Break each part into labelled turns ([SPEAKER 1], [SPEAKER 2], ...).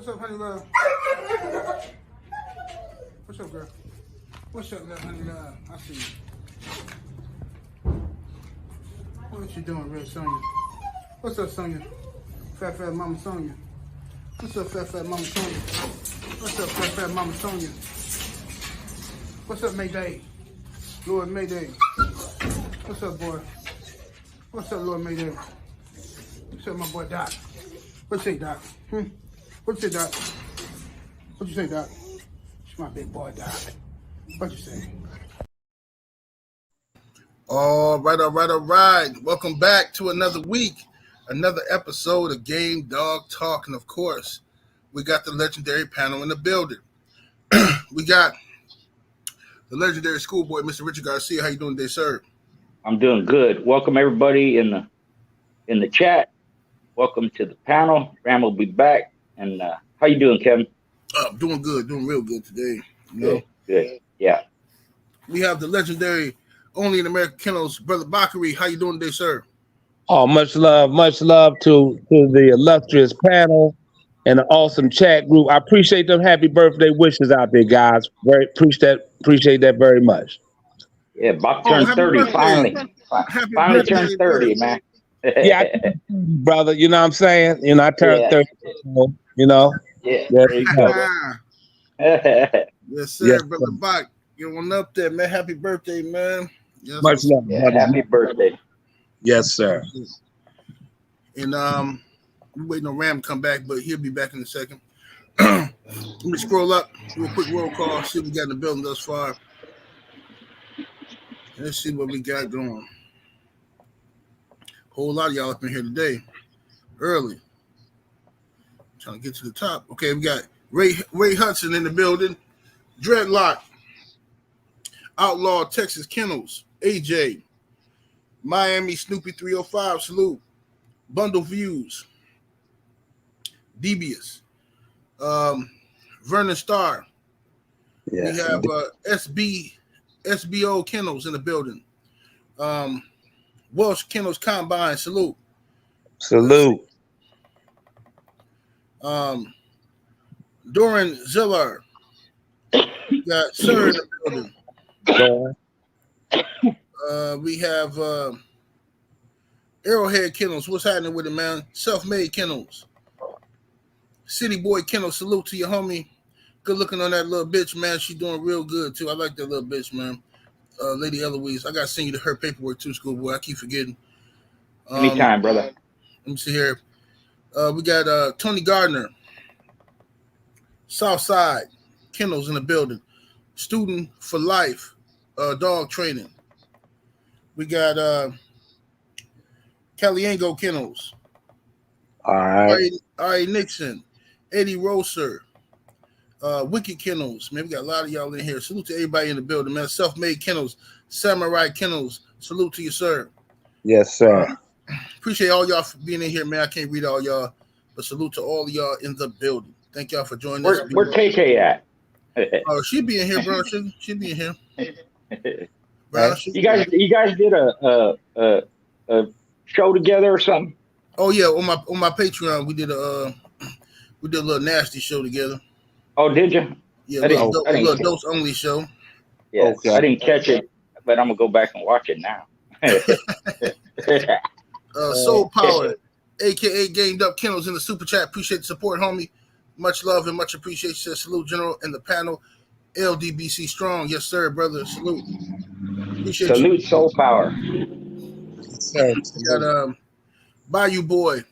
[SPEAKER 1] up, honey love? What's up, girl? What's up, love, honey love? I see you. What you doing, real Sonya? What's up, Sonya? Fat Mama Sonya. What's up, Fat Mama Sonya? What's up, Fat Mama Sonya? What's up, Mayday? Lord Mayday. What's up, boy? What's up, Lord Mayday? What's up, my boy Doc? What you say, Doc? What you say, Doc? What you say, Doc? It's my big boy, Doc. What you say? All right. Welcome back to another week, another episode of Game Dog Talk. And of course, we got the legendary panel in the building. We got the legendary schoolboy, Mr. Richard Garcia. How you doing today, sir?
[SPEAKER 2] I'm doing good. Welcome everybody in the chat. Welcome to the panel. Ram will be back. And how you doing, Kevin?
[SPEAKER 1] Doing good, doing real good today. You know?
[SPEAKER 2] Good. Yeah.
[SPEAKER 1] We have the legendary, only in American Kennels, Brother Bakari. How you doing today, sir?
[SPEAKER 3] Oh, much love to the illustrious panel and the awesome chat group. I appreciate them happy birthday wishes out there, guys. Very appreciate that very much.
[SPEAKER 2] Yeah, Bach turned 30 finally. Finally turned 30, man.
[SPEAKER 3] Yeah, brother. You know what I'm saying? You know, I turned 30. You know.
[SPEAKER 2] Yeah. There you go.
[SPEAKER 1] Yes, sir,
[SPEAKER 3] Yes,
[SPEAKER 1] Brother Bach. You're on up there, man. Happy birthday, man. Yes,
[SPEAKER 3] much love.
[SPEAKER 2] Yeah, happy birthday.
[SPEAKER 3] Yes, sir.
[SPEAKER 1] And we're waiting on Ram to come back, but he'll be back in a second. Let me scroll up, do a quick roll call, see what we got in the building thus far. Let's see what we got going. Whole lot of y'all up in here today, early. Trying to get to the top. Okay, we got Ray Hudson in the building. Dreadlock. Outlaw Texas Kennels. AJ. Miami Snoopy 305. Salute. Bundle Views. Devious. Vernon Starr. Yes, we have SBO Kennels in the building. Welsh Kennels Combine. Salute. Doran Ziller. We got Sir in the building. We have Arrowhead Kennels. What's happening with it, man? Self-made Kennels. City Boy Kennels. Salute to your homie. Good looking on that little bitch, man. She's doing real good, too. I like that little bitch, man. Lady Eloise. I got to send you her paperwork, too, schoolboy. I keep forgetting.
[SPEAKER 2] Anytime, brother.
[SPEAKER 1] Let me see here. We got Tony Gardner. Southside Kennels in the building. Student for life. Dog training. We got Caliango Kennels.
[SPEAKER 3] All right.
[SPEAKER 1] R.A. Nixon. Eddie Roser. Wicked Kennels. Man, we got a lot of y'all in here. Salute to everybody in the building, man. Self-made Kennels. Samurai Kennels. Salute to you, sir.
[SPEAKER 3] Yes, sir.
[SPEAKER 1] Appreciate all y'all for being in here, man. I can't read all y'all, but salute to all of y'all in the building. Thank y'all for joining us.
[SPEAKER 2] Where KK at?
[SPEAKER 1] Oh, she be in here, bro. She be in here.
[SPEAKER 2] Bro, you guys did a show together or something?
[SPEAKER 1] Oh yeah, on my Patreon we did a little nasty show together.
[SPEAKER 2] Oh, did you?
[SPEAKER 1] Yeah, a little dose only show.
[SPEAKER 2] Yeah, okay. I didn't catch it, but I'm gonna go back and watch it now.
[SPEAKER 1] Soul Power, aka Gamed Up Kennels in the super chat. Appreciate the support, homie. Much love and much appreciation. Salute, General, and the panel. LDBC strong, yes sir, brother. Salute. Appreciate
[SPEAKER 2] salute, you. Soul Power.
[SPEAKER 1] We got Bayou Boy,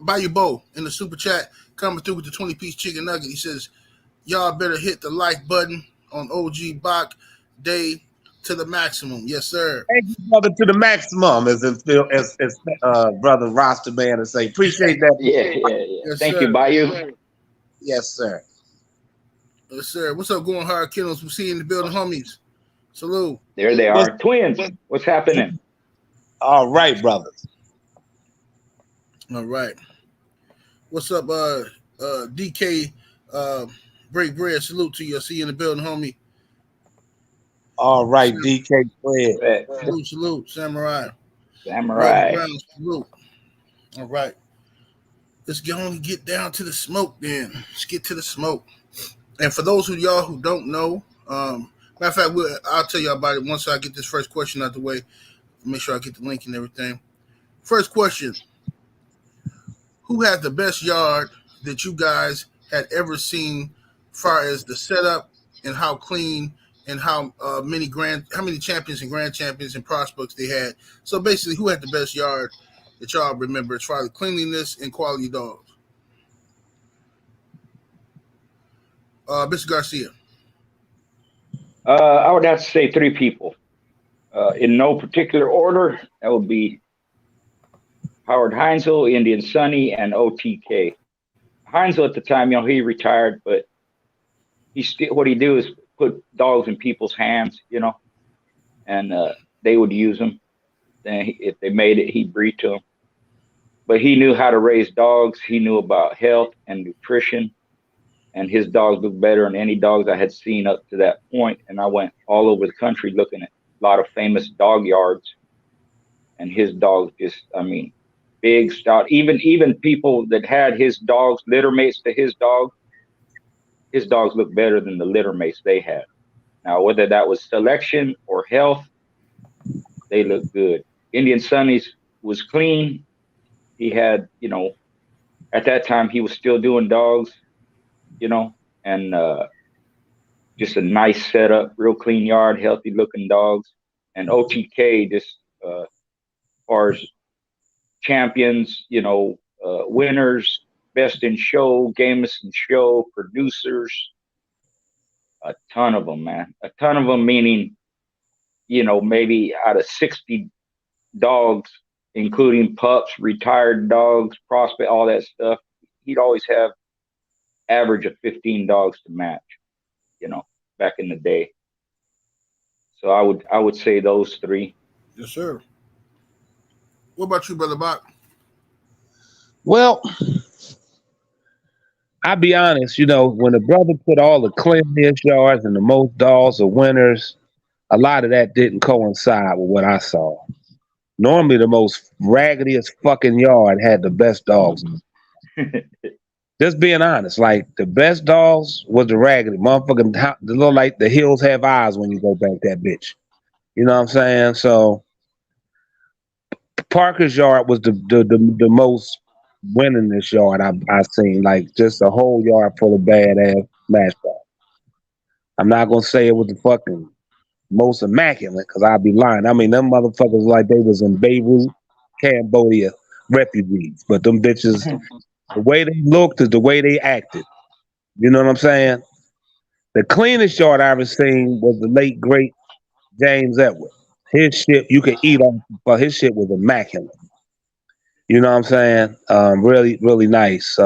[SPEAKER 1] Bayou Bo in the super chat coming through with the 20-piece chicken nugget. He says, "Y'all better hit the like button on OG Bach Day to the maximum." Yes, sir.
[SPEAKER 3] Thank you, brother, to the maximum, as brother Roster Man to say. Appreciate that.
[SPEAKER 2] Yeah. Yes, thank you, Bayou.
[SPEAKER 3] Yes, sir.
[SPEAKER 1] Yes, sir. What's up, going hard Kennels? We see you in the building, homies. Salute.
[SPEAKER 2] There they are, twins. What's happening?
[SPEAKER 3] All right, brothers.
[SPEAKER 1] All right. What's up, DK? Break bread. Salute to you. I see you in the building, homie.
[SPEAKER 3] All right, DK Fred.
[SPEAKER 1] Salute, Samurai.
[SPEAKER 2] Samurai.
[SPEAKER 1] Salute. All right. let's get down to the smoke then. Let's get to the smoke. And for those of y'all who don't know, matter of fact, I'll tell y'all about it once I get this first question out the way. Make sure I get the link and everything. First question: who had the best yard that you guys had ever seen, as far as the setup and how clean and how many champions and grand champions and prospects they had? So basically, who had the best yard that y'all remember as far as cleanliness and quality dogs? Mr. Garcia.
[SPEAKER 2] I would have to say 3 people. In no particular order, that would be Howard Heinzel, Indian Sunny, and OTK. Heinzel at the time, he retired, but what he do is put dogs in people's hands, and they would use them. Then if they made it, he'd breed to them. But he knew how to raise dogs. He knew about health and nutrition, and his dogs looked better than any dogs I had seen up to that point. And I went all over the country looking at a lot of famous dog yards, and his dogs just, big, stout. Even people that had his dogs, litter mates to his dogs looked better than the litter mates they had. Now, whether that was selection or health, they looked good. Indian Sunny's was clean. He had, at that time he was still doing dogs, and just a nice setup, real clean yard, healthy looking dogs. And OTK, just as far as champions, winners, best in show, gamest in show, producers, a ton of them, man. A ton of them, meaning, maybe out of 60 dogs, including pups, retired dogs, prospect, all that stuff, he'd always have average of 15 dogs to match, back in the day. So I would say those 3.
[SPEAKER 1] Yes, sir. What about you, Brother Bach?
[SPEAKER 3] Well, I'll be honest, when the brother put all the cleanest yards and the most dogs or winners, a lot of that didn't coincide with what I saw. Normally, the most raggediest fucking yard had the best dogs. Just being honest, like the best dogs was the raggedy motherfucking. The little like the hills have eyes when you go back that bitch. You know what I'm saying? So Parker's yard was the most winningest yard I seen. Like just a whole yard full of badass match dogs. I'm not gonna say it was the fucking most immaculate because I'd be lying. I mean, them motherfuckers like they was in Beirut, Cambodia, refugees. But them bitches, the way they looked is the way they acted. You know what I'm saying? The cleanest yard I ever seen was the late great James Edward. His shit you could eat on, but his shit was immaculate. You know what I'm saying? Really, really nice.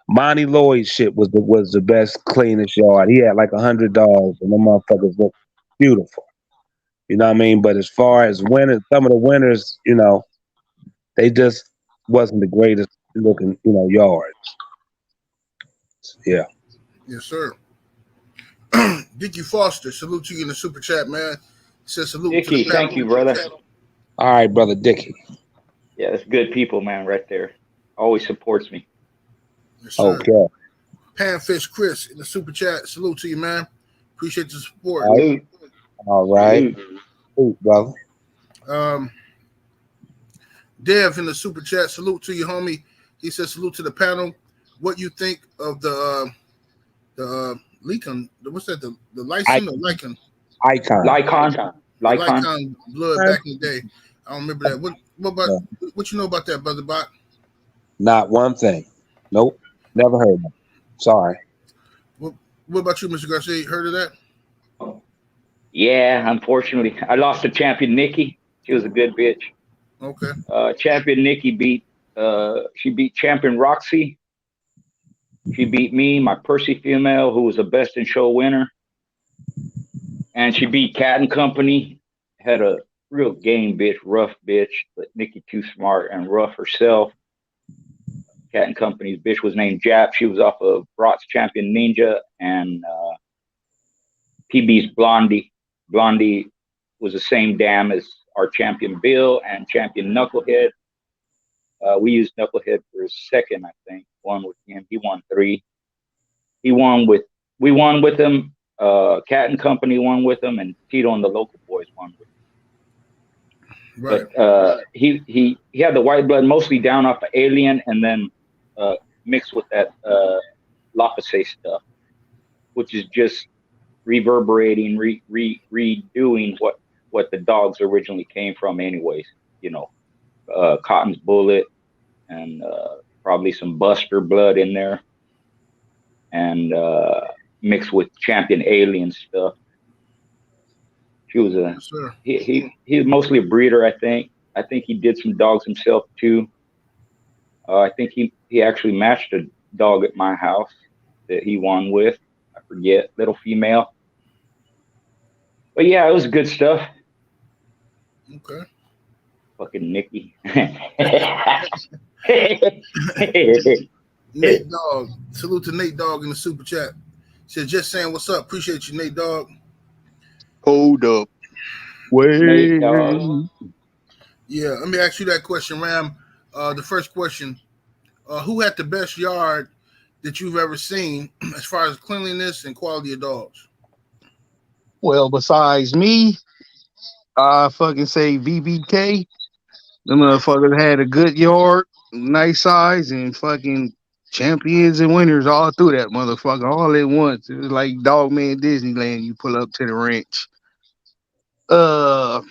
[SPEAKER 3] Monty Lloyd's shit was the best, cleanest yard. He had like 100 dogs, and the motherfuckers looked beautiful. You know what I mean? But as far as winners, some of the winners, they just wasn't the greatest looking, yards. Yeah.
[SPEAKER 1] Yes, sir. Dickie Foster, salute you in the super chat, man. He says salute
[SPEAKER 2] Dickie,
[SPEAKER 1] to the
[SPEAKER 2] thank you, brother.
[SPEAKER 3] All right, brother Dickie.
[SPEAKER 2] Yeah, that's good people, man, right there. Always supports me.
[SPEAKER 1] Yes, sir.
[SPEAKER 3] Okay.
[SPEAKER 1] Panfish Chris in the super chat, salute to you, man. Appreciate the support.
[SPEAKER 3] All right. Salute, brother.
[SPEAKER 1] Dev in the super chat, salute to you, homie. He says salute to the panel. What you think of the Lycan? What's that? The Lycan or Lycan? Lycan blood back in the day. I don't remember that. What you know about that, Brother Bot?
[SPEAKER 3] Not one thing. Nope. Never heard of it. Sorry.
[SPEAKER 1] What about you, Mr. Garcia? You heard of that?
[SPEAKER 2] Yeah, unfortunately, I lost to champion Nikki. She was a good bitch.
[SPEAKER 1] Okay.
[SPEAKER 2] Champion Nikki beat champion Roxy. She beat me, my Percy female, who was a best in show winner. And she beat Cat and Company. Had a real game bitch, rough bitch, but Nikki too smart and rough herself. Cat and Company's bitch was named Jap. She was off of Brock's Champion Ninja and PB's Blondie. Blondie was the same dam as our champion Bill and champion Knucklehead. We used Knucklehead for his second, I think. Won with him. He won 3. We won with him. Cat and Company won with him, and Tito and the Local Boys won with him.
[SPEAKER 1] Right.
[SPEAKER 2] But he had the white blood mostly down off of Alien, and then mixed with that Lapase stuff, which is just reverberating, redoing what the dogs originally came from, anyways. You know, Cotton's Bullet, and probably some Buster blood in there, and mixed with Champion Alien stuff. He was he's mostly a breeder, I think. I think he did some dogs himself too. I think he actually matched a dog at my house that he won with. I forget, little female. But yeah, it was good stuff.
[SPEAKER 1] Okay.
[SPEAKER 2] Fucking Nikki.
[SPEAKER 1] Nate Dogg. Salute to Nate Dogg in the super chat. Said, just saying what's up. Appreciate you, Nate Dogg.
[SPEAKER 4] Hold up.
[SPEAKER 2] Nate Dogg.
[SPEAKER 1] Yeah, let me ask you that question, Ram. The first question, who had the best yard that you've ever seen as far as cleanliness and quality of dogs?
[SPEAKER 4] Well, besides me, I fucking say VBK. The motherfuckers had a good yard, nice size, and fucking champions and winners all through that motherfucker, all at once. It was like Dogman Disneyland. You pull up to the ranch. I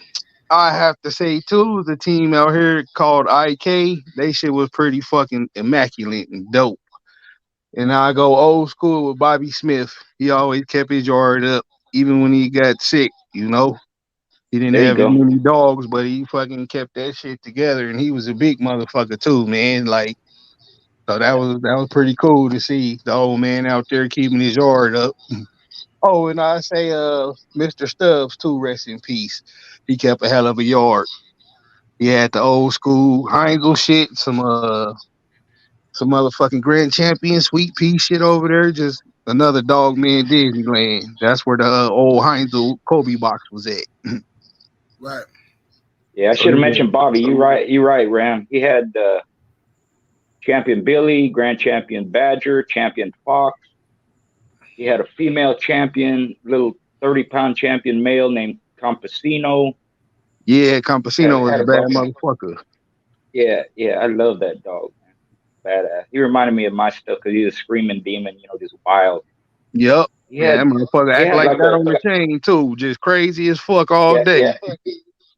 [SPEAKER 4] have to say too, the team out here called IK, they shit was pretty fucking immaculate and dope. And I go old school with Bobby Smith. He always kept his yard up, even when he got sick, you know. He didn't have as many dogs, but he fucking kept that shit together, and he was a big motherfucker too, man. Like, so that was pretty cool to see the old man out there keeping his yard up. Oh, and I say Mr. Stubbs too, rest in peace. He kept a hell of a yard. He had the old school Heinzel shit, some motherfucking Grand Champion Sweet Pea shit over there, just another Dogman Disneyland. That's where the old Heinzel COLBY box was at.
[SPEAKER 1] Right.
[SPEAKER 2] Yeah, I should have mentioned Bobby. You're right, Ram. He had Champion Billy, Grand Champion Badger, Champion Fox. He had a female champion, little 30-pound champion male named Campesino.
[SPEAKER 4] Yeah, Campesino was a bad motherfucker.
[SPEAKER 2] Yeah, I love that dog, man. Badass. He reminded me of my stuff because he's a screaming demon, you know, just wild.
[SPEAKER 4] Yep. Yeah, that motherfucker act like that on the chain too, just crazy as fuck all day.
[SPEAKER 2] Yeah,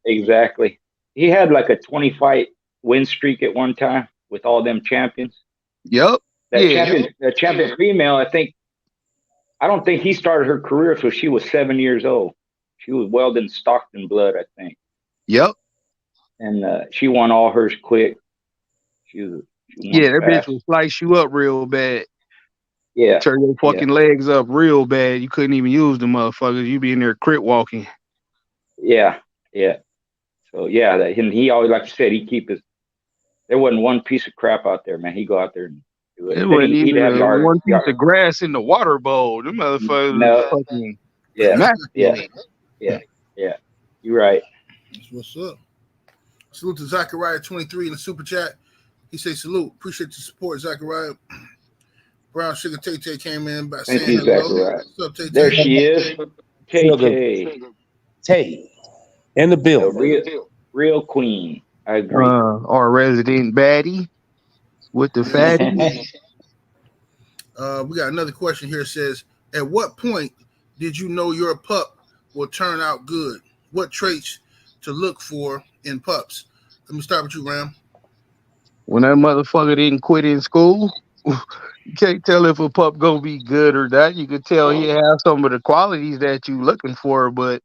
[SPEAKER 2] exactly. He had like a 20-fight win streak at one time with all them champions.
[SPEAKER 4] Yep.
[SPEAKER 2] That champion female, I don't think he started her career until she was 7 years old. She was Weldon Stockton blood, I think.
[SPEAKER 4] Yep.
[SPEAKER 2] And she won all hers quick. That
[SPEAKER 4] bitch will slice you up real bad.
[SPEAKER 2] Yeah.
[SPEAKER 4] Turn your fucking legs up real bad. You couldn't even use the motherfuckers. You be in there crit walking.
[SPEAKER 2] Yeah. So and he always, like you said, there wasn't one piece of crap out there, man. He'd go out there and do it.
[SPEAKER 4] It wasn't even one piece of grass in the water bowl. Them motherfuckers fucking
[SPEAKER 2] Yeah. You're right.
[SPEAKER 1] That's what's up. Salute to Zachariah 23 in the super chat. He says, salute. Appreciate your support, Zachariah. Brown Sugar Tay came in by saying hello. What's up, Tay?
[SPEAKER 2] There she is.
[SPEAKER 3] Tay. In the building.
[SPEAKER 2] Real queen. I agree.
[SPEAKER 4] Our resident baddie with the fatty.
[SPEAKER 1] We got another question here. It says, at what point did you know your pup will turn out good? What traits to look for in pups? Let me start with you, Ram.
[SPEAKER 4] When that motherfucker didn't quit in school, you can't tell if a pup gonna be good or not. You could tell he has some of the qualities that you looking for, but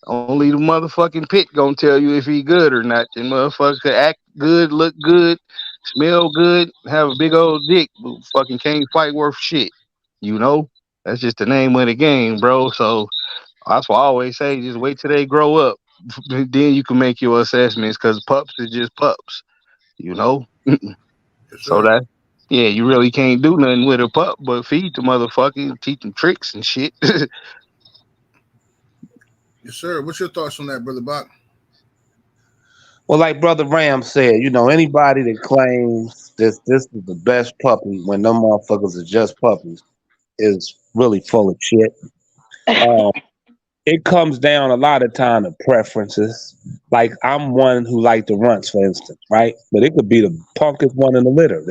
[SPEAKER 4] only the motherfucking pit gonna tell you if he good or not. The motherfucker could act good, look good, smell good, have a big old dick, but fucking can't fight worth shit. You know? That's just the name of the game, bro. So that's why I always say, just wait till they grow up. Then you can make your assessments, because pups is just pups. You know? So that, you really can't do nothing with a pup but feed the motherfucker, teach them tricks and shit.
[SPEAKER 1] Yes, sir. What's your thoughts on that, Brother Bach?
[SPEAKER 3] Well, like Brother Ram said, you know, anybody that claims this is the best puppy when them motherfuckers are just puppies is really full of shit. Uh, it comes down a lot of time to preferences. Like I'm one who like the runts, for instance, right? But it could be the punkest one in the litter.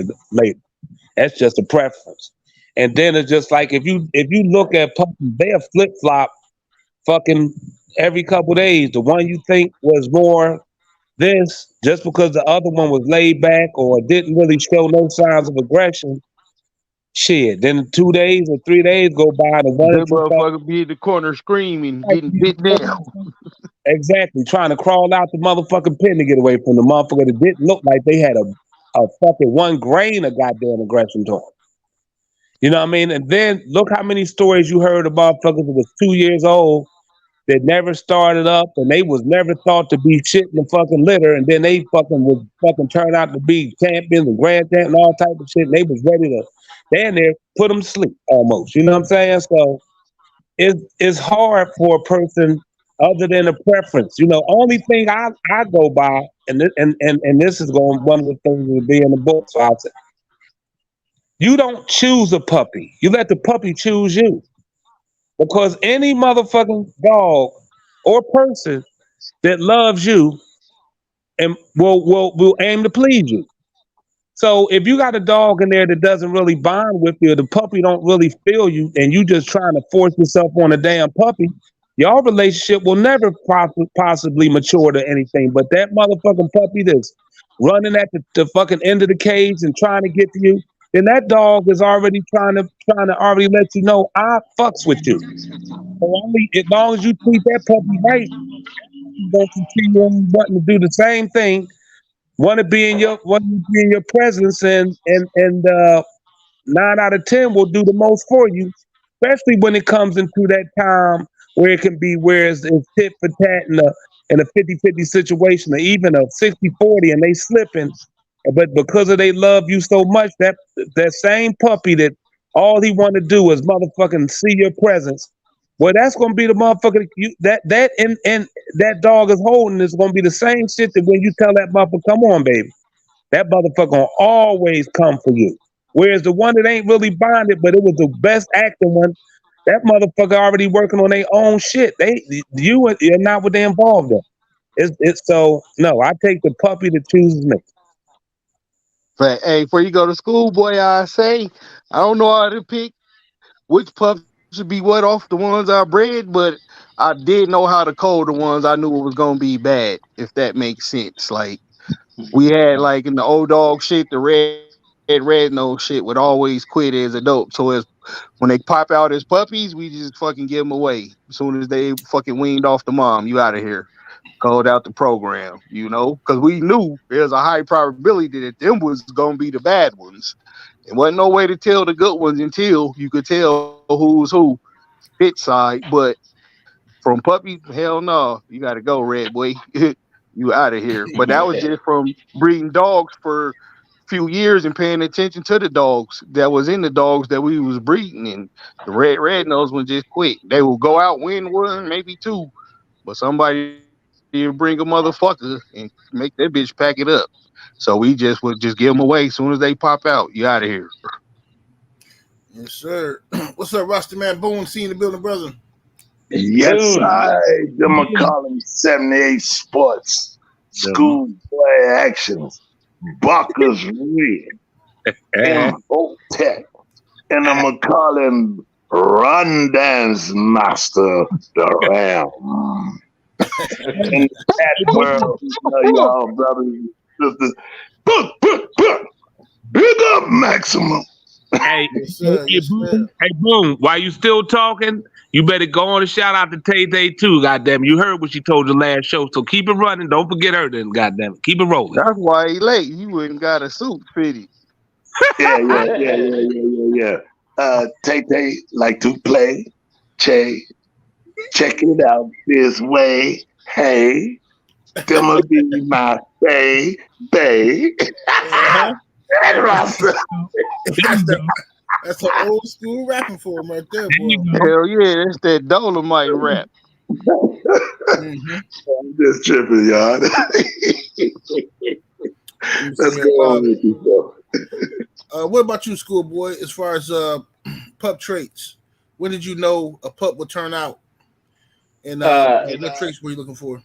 [SPEAKER 3] That's just a preference. And then it's just like if you look at puppies, they'll flip flop fucking every couple days. The one you think was more this, just because the other one was laid back or didn't really show no signs of aggression, shit. Then 2 days or 3 days go by, the one
[SPEAKER 4] That
[SPEAKER 3] that you thought
[SPEAKER 4] motherfucker be in the corner screaming, getting bit down.
[SPEAKER 3] exactly trying to crawl out the motherfucking pen to get away from the motherfucker that didn't look like they had a fucking 1 grain of goddamn aggression to them. You know what I mean? And then look how many stories you heard about motherfuckers that was 2 years old that never started up and they was never thought to be shit in the fucking litter, and then they fucking would fucking turn out to be champions and grand champ and all type of shit, and they was ready to stand there, put them to sleep almost. You know what I'm saying? So it's hard for a person other than a preference. You know, only thing I go by, and this is going one of the things that will be in the book. So I'll say, you don't choose a puppy. You let the puppy choose you. Because any motherfucking dog or person that loves you and will aim to please you. So if you got a dog in there that doesn't really bond with you, the puppy don't really feel you, and you just trying to force yourself on a damn puppy, your relationship will never possibly mature to anything. But that motherfucking puppy that's running at the fucking end of the cage and trying to get to you, then that dog is already trying to already let you know I fucks with you. So only as long as you treat that puppy right, you're gonna continue on wanting to do the same thing, want to be in your presence, and 9 out of 10 will do the most for you, especially when it comes into that time where it can be where it's tit for tat in a 50-50 situation, or even a 60-40, and they slipping. But because of they love you so much, that same puppy that all he want to do is motherfucking see your presence. Well, that's gonna be the motherfucker and that dog is holding is gonna be the same shit that when you tell that motherfucker, come on, baby, that motherfucker gonna always come for you. Whereas the one that ain't really bonded, but it was the best acting one, that motherfucker already working on their own shit. You're not what they involved in. It's so no, I take the puppy that chooses me.
[SPEAKER 4] But hey, before you go to school, boy, I say I don't know how to pick which pup should be what off the ones I bred, but I did know how to code the ones I knew it was gonna be bad, if that makes sense. Like we had like in the old dog shit, the red nose shit would always quit as a dope. So as when they pop out as puppies, we just fucking give them away. As soon as they fucking weaned off the mom, you out of here. Called out the program, you know, because we knew there's a high probability that them was gonna be the bad ones. There wasn't no way to tell the good ones until you could tell who's who, fit side. But from puppy, hell no, you got to go, red boy. You out of here. But that was just from breeding dogs for a few years and paying attention to the dogs that was in the dogs that we was breeding. And the red nose one just quit. They will go out, win one, maybe two, but somebody bring a motherfucker and make that bitch pack it up. So we just would just give them away as soon as they pop out. You out of here.
[SPEAKER 5] Yes, sir. What's up, Rusty Man Boone? See you in the building, brother.
[SPEAKER 6] Yes, them are calling 78 Sports, School Play Actions, Buckers Red, and Tech. And I'm going to call him Run Dance Master, the Ram. In that world, y'all brothers and sisters, big up Maximum.
[SPEAKER 3] Hey,
[SPEAKER 5] Yes, sir. Yes, sir.
[SPEAKER 3] hey, Boom, while you still talking, you better go on and shout out to Tay too, goddamn. You heard what she told you last show, so keep it running. Don't forget her then, goddamn. Keep it rolling.
[SPEAKER 4] That's why he late. He wouldn't got a suit fitted.
[SPEAKER 6] Yeah. Tay like to play. Check it out this way. Hey, gonna be my bae.
[SPEAKER 5] That's an old school rapping form right there, boy.
[SPEAKER 4] Hell yeah, that's that Dolomite rap.
[SPEAKER 6] I'm just tripping, y'all. Let's go on with you, bro.
[SPEAKER 5] What about you, schoolboy? As far as pup traits, when did you know a pup would turn out? And what traits were you looking for?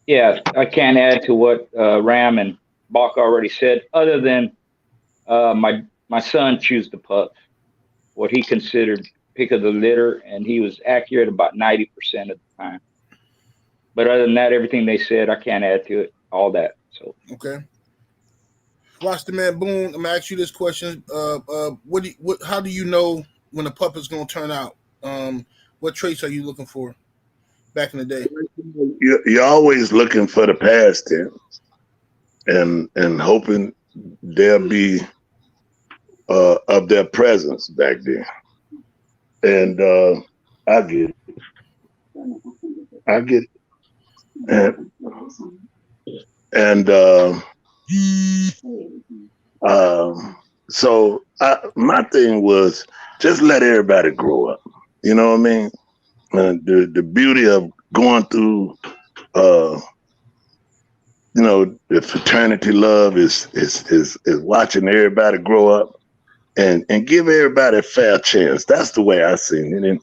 [SPEAKER 2] Yeah, I can't add to what Ram and Bach already said, other than my son chose the pup, what he considered pick of the litter, and he was accurate about 90% of the time. But other than that, everything they said, I can't add to it. All that. So
[SPEAKER 5] okay. Watch the man Boone. I'm gonna ask you this question. How do you know when a pup is gonna turn out? What traits are you looking for back in the day?
[SPEAKER 6] You're always looking for the past tense and hoping they'll be of their presence back then. And I get it. So my thing was just let everybody grow up. You know what I mean? The beauty of going through, the fraternity love is watching everybody grow up and give everybody a fair chance. That's the way I seen it. And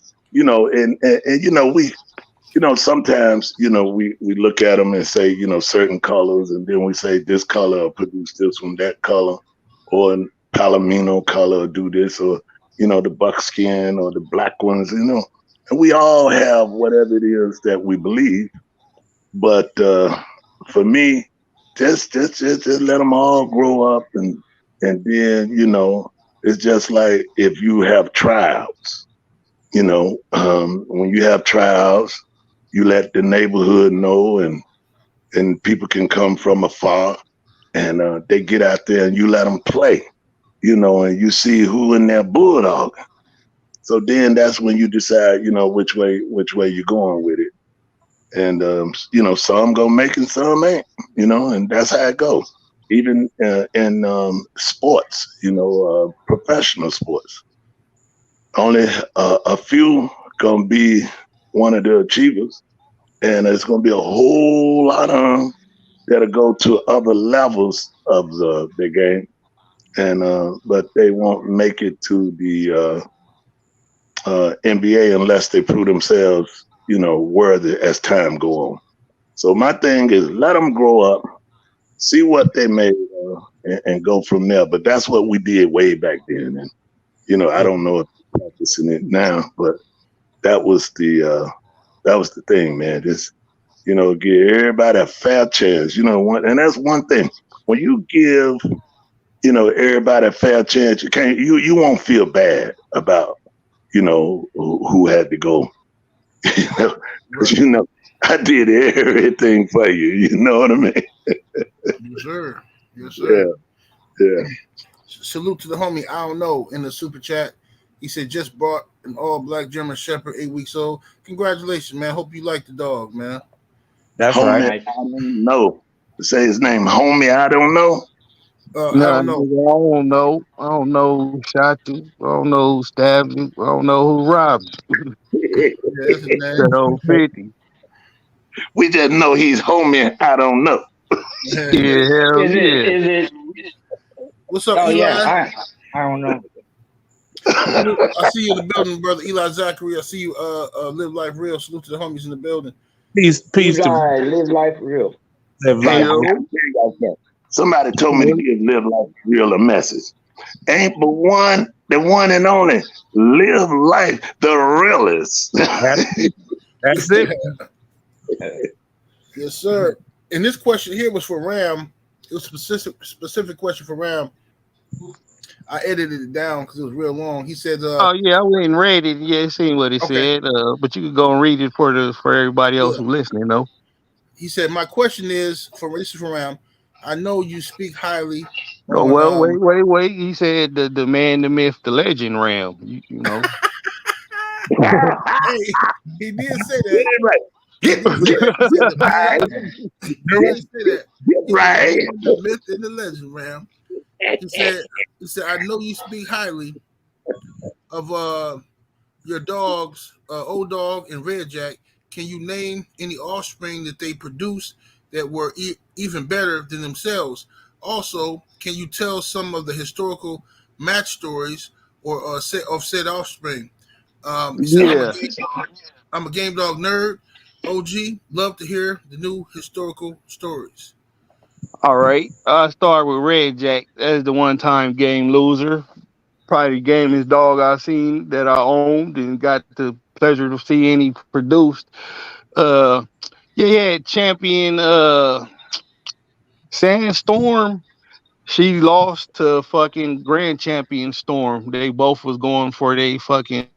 [SPEAKER 6] sometimes we look at them and say certain colors, and then we say this color will produce this from that color, or palomino color do this, or the buckskin or the black ones, and we all have whatever it is that we believe. But for me, just let them all grow up, and then it's just like if you have tryouts. When you have tryouts, you let the neighborhood know, and people can come from afar, and they get out there, and you let them play, and you see who in there bulldog. So then that's when you decide, which way you're going with it. And some gonna make it, some ain't, and that's how it goes. Even in sports, professional sports, only a few gonna be one of the achievers, and there's gonna be a whole lot of them that'll go to other levels of the game, and but they won't make it to the NBA unless they prove themselves, worthy as time go on. So my thing is let them grow up, see what they made, and go from there. But that's what we did way back then, and I don't know if they're practicing it now, but that was the thing, man. Just give everybody a fair chance, and that's one thing. When you give everybody a fair chance, you won't feel bad about who had to go. Because I did everything for you. You know what I mean?
[SPEAKER 5] Yes, sir. Yes, sir.
[SPEAKER 6] Yeah.
[SPEAKER 5] Salute to the homie. I don't know in the super chat. He said just bought an all-black German Shepherd, 8 weeks old. Congratulations, man. Hope you like the dog, man.
[SPEAKER 3] That's
[SPEAKER 6] homie,
[SPEAKER 3] right.
[SPEAKER 6] I don't know. Say his name, homie. I don't know.
[SPEAKER 5] I don't know.
[SPEAKER 4] I don't know who shot you. I don't know who stabbed you. I don't know who robbed you.
[SPEAKER 5] Yeah, that's his name.
[SPEAKER 4] That old 50.
[SPEAKER 6] We just know he's homie. I don't know.
[SPEAKER 4] Yeah, hell
[SPEAKER 2] is it?
[SPEAKER 5] What's up,
[SPEAKER 2] Oh
[SPEAKER 5] Eli?
[SPEAKER 2] yeah, I don't know.
[SPEAKER 5] I see you in the building, brother Eli Zachary. I see you. Live life real. Salute to the homies in the building.
[SPEAKER 3] Peace to
[SPEAKER 2] Live life real.
[SPEAKER 3] live
[SPEAKER 6] Hey,
[SPEAKER 3] life.
[SPEAKER 6] I tell you guys that. Somebody told me to give Live Life Real a message. Ain't but one, the one and only, live life the realest.
[SPEAKER 3] That's it.
[SPEAKER 5] Yes, sir. And this question here was for Ram. It was a specific question for Ram. I edited it down because it was real long. He said,
[SPEAKER 4] Oh yeah, I went and read it. Yeah, seen what it
[SPEAKER 5] Okay.
[SPEAKER 4] said. But you could go and read it for everybody else who's listening, though.
[SPEAKER 5] He said, my question is, this is for Ram. I know you speak highly.
[SPEAKER 4] Oh well, wait. He said the man, the myth, the legend, Ram. You know.
[SPEAKER 5] Hey, he did say that.
[SPEAKER 6] Right.
[SPEAKER 5] He did say that. He did say that.
[SPEAKER 6] Right.
[SPEAKER 5] The myth and the legend, Ram. He said, I know you speak highly of your dogs, Old Dog and Red Jack. Can you name any offspring that they produce that were even better than themselves? Also, can you tell some of the historical match stories or of said offspring? He said,
[SPEAKER 4] Yeah.
[SPEAKER 5] I'm a game dog nerd. OG, love to hear the new historical stories.
[SPEAKER 4] All right. I start with Red Jack. That's the one time game loser. Probably the gamest dog I seen that I owned and got the pleasure to see any produced. Uh yeah, he had champion Sandstorm. She lost to fucking Grand Champion Storm. They both was going for they fucking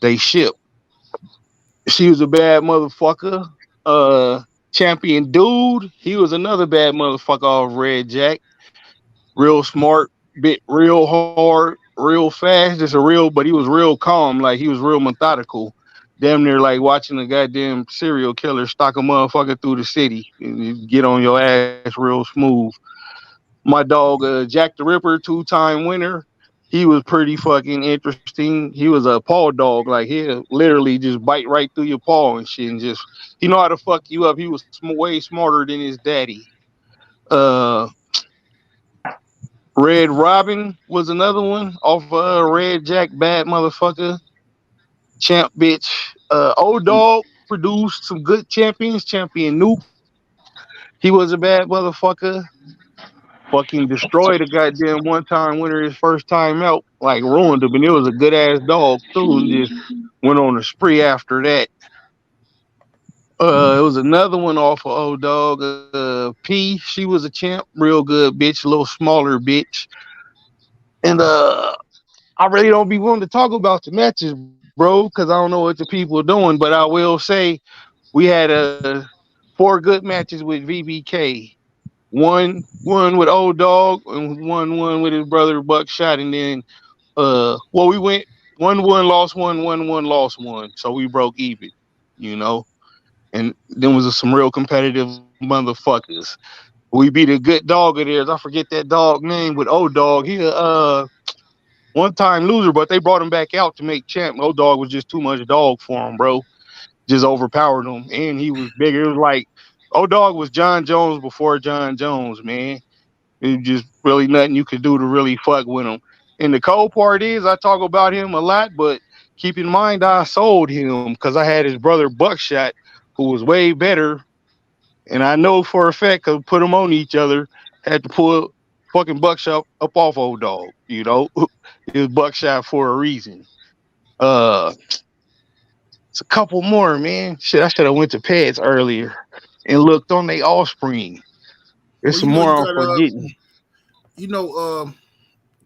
[SPEAKER 4] they ship. She was a bad motherfucker. Champion Dude, he was another bad motherfucker off Red Jack. Real smart, bit real hard, real fast, just a real, but he was real calm, like he was real methodical. Damn near like watching a goddamn serial killer stalk a motherfucker through the city and you get on your ass real smooth. My dog, Jack the Ripper, 2-time winner. He was pretty fucking interesting. He was a paw dog, like he'll literally just bite right through your paw and shit, and just he know how to fuck you up. He was way smarter than his daddy. Uh, Red Robin was another one off Red Jack, bad motherfucker, champ bitch. Old dog produced some good champions. Champion Nuke, he was a bad motherfucker. Fucking destroyed a goddamn one time winner his first time out, like ruined him, and it was a good ass dog too, and just went on a spree after that. It was another one off of old dog. P, she was a champ, real good bitch, a little smaller bitch, and I really don't be wanting to talk about the matches, bro, because I don't know what the people are doing, but I will say we had 4 good matches with VBK. One with old dog and one with his brother Buckshot, and then well we went 1-1 lost 1-1 lost 1, so we broke even, you know. And then was some real competitive motherfuckers. We beat a good dog of theirs. I forget that dog name with old dog. He one time loser, but they brought him back out to make champ. Old dog was just too much dog for him, bro. Just overpowered him, and he was bigger. It was like old dog was John Jones before John Jones, man. It was just really nothing you could do to really fuck with him. And the cold part is, I talk about him a lot, but keep in mind I sold him because I had his brother Buckshot, who was way better, and I know for a fact because put them on each other, had to pull fucking Buckshot up off old dog. You know, it was Buckshot for a reason. It's a couple more, man. Shit, I should have went to Pets earlier and looked on their offspring. There's
[SPEAKER 5] Well,
[SPEAKER 4] some
[SPEAKER 5] you know
[SPEAKER 4] more
[SPEAKER 5] you
[SPEAKER 4] I'm
[SPEAKER 5] got
[SPEAKER 4] forgetting.
[SPEAKER 5] you know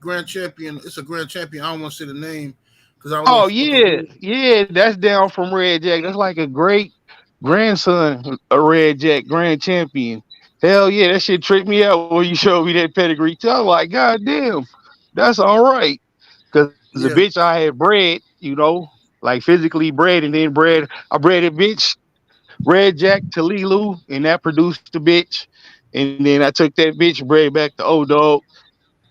[SPEAKER 5] grand champion. It's a grand champion. I don't want to say the name because I don't know
[SPEAKER 4] Oh
[SPEAKER 5] if you know
[SPEAKER 4] yeah,
[SPEAKER 5] the dude.
[SPEAKER 4] yeah, that's down from Red Jack. That's like a great grandson of Red Jack, grand champion. Hell yeah, that shit tricked me out when you showed me that pedigree. I was like, God damn, that's all right. Cause the
[SPEAKER 5] Yeah,
[SPEAKER 4] bitch I had bred, you know, like physically bred, and then bred, I bred a bitch, Red Jack to Lilu, and that produced the bitch. And then I took that bitch, bred back to old dog.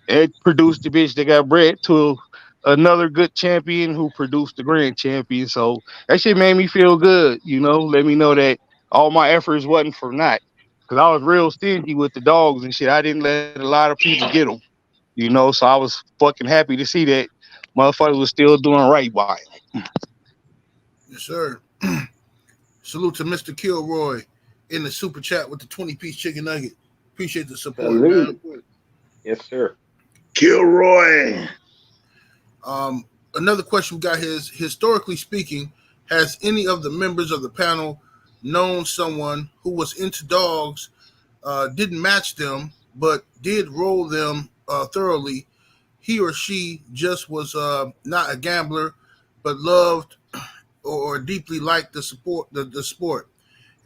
[SPEAKER 4] It produced the bitch that got bred to another good champion who produced the grand champion. So that shit made me feel good, you know, let me know that all my efforts wasn't for naught. Cause I was real stingy with the dogs and shit. I didn't let a lot of people get them, you know. So I was fucking happy to see that motherfuckers was still doing right by him.
[SPEAKER 5] yes, sir. Salute to Mr. Kilroy in the super chat with the 20-piece chicken nugget. Appreciate the support, man.
[SPEAKER 2] Salute. Yes, sir.
[SPEAKER 6] Kilroy.
[SPEAKER 5] Another question we got here is, historically speaking, has any of the members of the panel known someone who was into dogs, didn't match them, but did roll them thoroughly? He or she just was not a gambler, but loved or deeply liked the sport,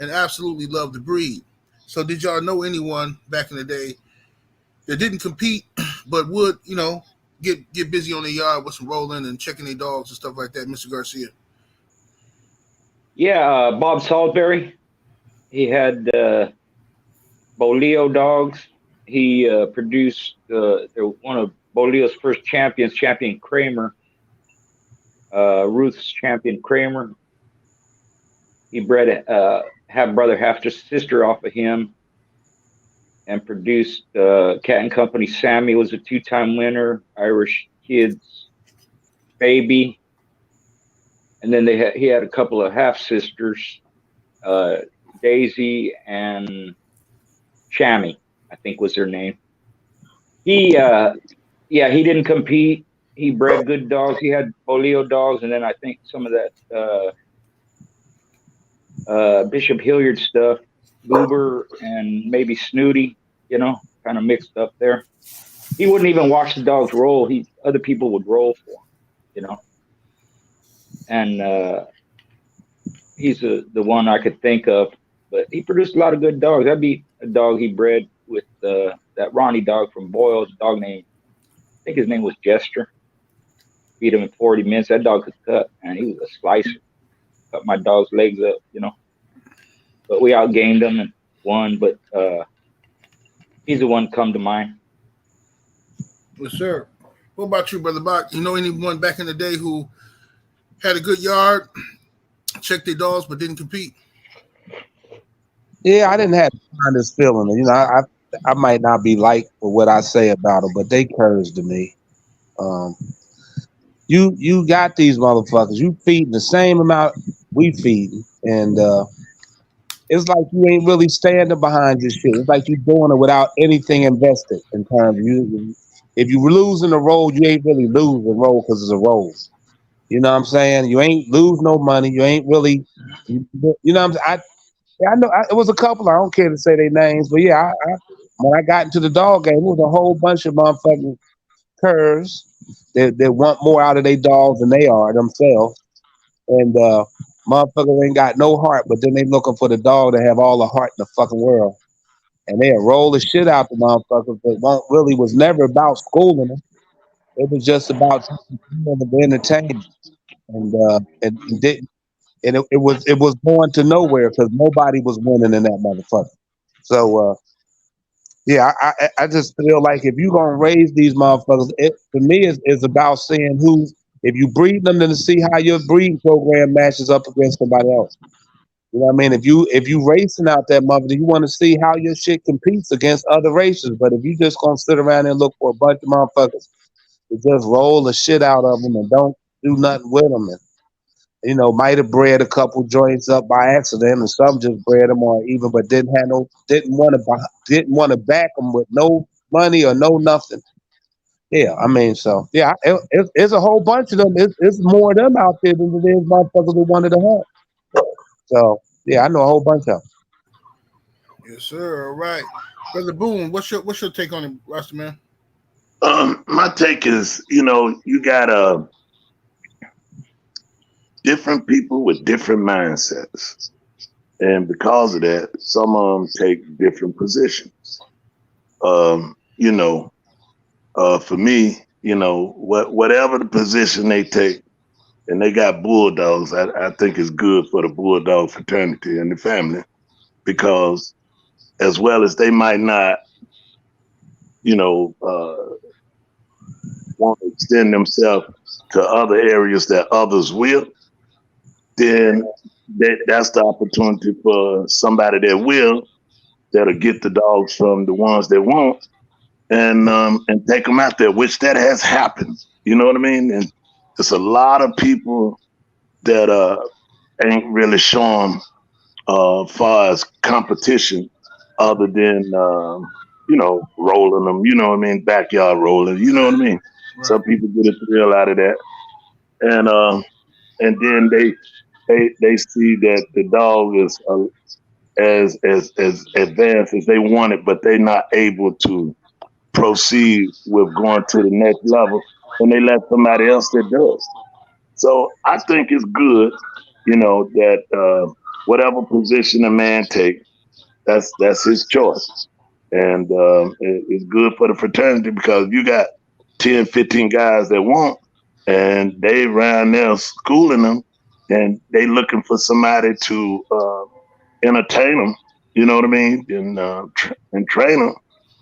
[SPEAKER 5] and absolutely loved the breed. So, did y'all know anyone back in the day that didn't compete, but would, get busy on the yard with some rolling and checking their dogs and stuff like that, Mr. Garcia?
[SPEAKER 2] Yeah, Bob Salisbury. He had Bolio dogs. He produced one of Bolio's first champions, Champion Kramer, Ruth's Champion Kramer. He bred half brother, half sister off of him, and produced Cat and Company. Sammy was a 2-time winner. Irish Kids Baby, and then he had a couple of half sisters, Daisy and Shammy, I think was her name. He didn't compete. He bred good dogs. He had BOLIO dogs, and then I think some of that Bishop Hilliard stuff, Goober and maybe Snooty, kind of mixed up there. He wouldn't even watch the dogs roll. Other people would roll for him, And he's the one I could think of. But he produced a lot of good dogs. That'd be a dog he bred with that Ronnie dog from Boyle's dog name. I think his name was Jester. Beat him in 40 minutes. That dog could cut, and he was a slicer. Cut my dog's legs up, But we outgained him and won. But he's the one come to mind.
[SPEAKER 5] Yes, sir. What about you, Brother Bach? You know anyone back in the day who had a good yard, checked their dogs, but didn't compete?
[SPEAKER 3] Yeah, I didn't have this feeling. I might not be liked for what I say about them, but they curs to me. You got these motherfuckers. You feeding the same amount we feeding, and it's like you ain't really standing behind your shit. It's like you doing it without anything invested in terms of you. If you losing the roll, you ain't really losing the roll because it's a roll. You know what I'm saying? You ain't lose no money. You ain't really, you know what I'm saying? I know it was a couple. I don't care to say their names, but yeah, when I got into the dog game, it was a whole bunch of motherfucking curs that want more out of their dogs than they are themselves. And motherfuckers ain't got no heart, but then they looking for the dog to have all the heart in the fucking world. And they'll roll the shit out the motherfuckers, but was never about schooling them. It was just about the entertainment. And it was going to nowhere because nobody was winning in that motherfucker. So yeah, I just feel like if you gonna raise these motherfuckers, to me it's about seeing who. If you breed them, then to see how your breeding program matches up against somebody else. You know what I mean? If you racing out that mother, you want to see how your shit competes against other races. But if you just gonna sit around and look for a bunch of motherfuckers to just roll the shit out of them and don't do nothing with them, and might have bred a couple joints up by accident, and some just bred them or even, but didn't want to back them with no money or no nothing. Yeah, I mean, so yeah, it's a whole bunch of them. It's more of them out there than it is motherfuckers who wanted to hunt. So yeah, I know a whole bunch of them.
[SPEAKER 5] Yes, sir. All right, Brother Boone, what's your take on it, Rasta man?
[SPEAKER 6] My take is, you got different people with different mindsets, and because of that, some of them take different positions. For me, whatever the position they take, and they got bulldogs, I think it's good for the bulldog fraternity and the family, because as well as they might not, want to extend themselves to other areas that others will, then that's the opportunity for somebody that'll get the dogs from the ones that won't, and take them out there, which that has happened. You know what I mean? And there's a lot of people that ain't really showing far as competition other than rolling them. You know what I mean? Backyard rolling. You know what I mean? Right. Some people get a thrill out of that, and then they see that the dog is as advanced as they want it, but they're not able to proceed with going to the next level, and they let somebody else that does. So I think it's good, that whatever position a man takes, that's his choice. And it's good for the fraternity, because you got 10, 15 guys that won't, and they around there schooling them, and they looking for somebody to entertain them, you know what I mean, and train them.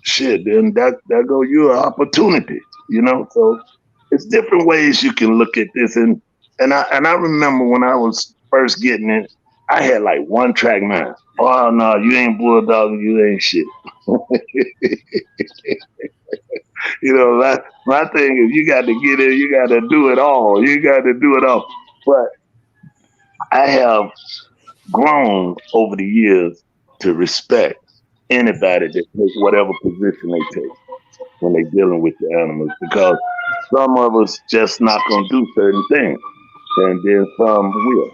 [SPEAKER 6] Shit, then that go you an opportunity, So it's different ways you can look at this, and I remember when I was first getting it, I had like one track mind. Oh no, you ain't bulldog, you ain't shit. You know, my thing is you got to get in, you got to do it all. You got to do it all. But I have grown over the years to respect anybody that takes whatever position they take when they're dealing with the animals, because some of us just not gonna do certain things, and then some will.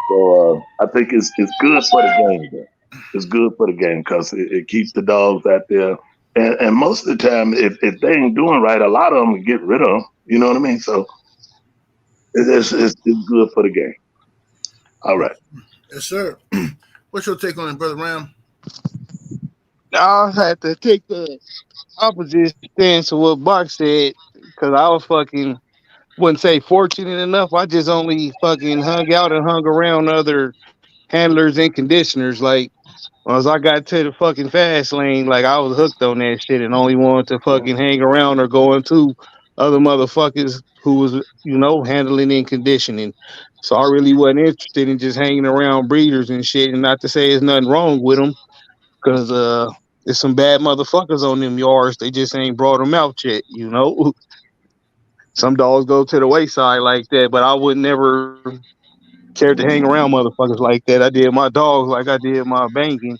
[SPEAKER 6] So I think it's good for the game. Though. It's good for the game because it keeps the dogs out there. And most of the time, if they ain't doing right, a lot of them will get rid of them. You know what I mean? So it's good for the game. All right.
[SPEAKER 5] Yes, sir. What's your take on it, Brother Ram?
[SPEAKER 4] I had to take the opposite stance to what Bach said because I was fucking, wouldn't say fortunate enough. I just only fucking hung out and hung around other handlers and conditioners. Like, once I got to the fucking fast lane, like I was hooked on that shit and only wanted to fucking hang around or go into other motherfuckers who was, you know, handling and conditioning. So I really wasn't interested in just hanging around breeders and shit. And not to say there's nothing wrong with them, because there's some bad motherfuckers on them yards. They just ain't brought them out yet, you know. Some dogs go to the wayside like that, but I would never care to hang around motherfuckers like that. I did my dogs like I did my banging.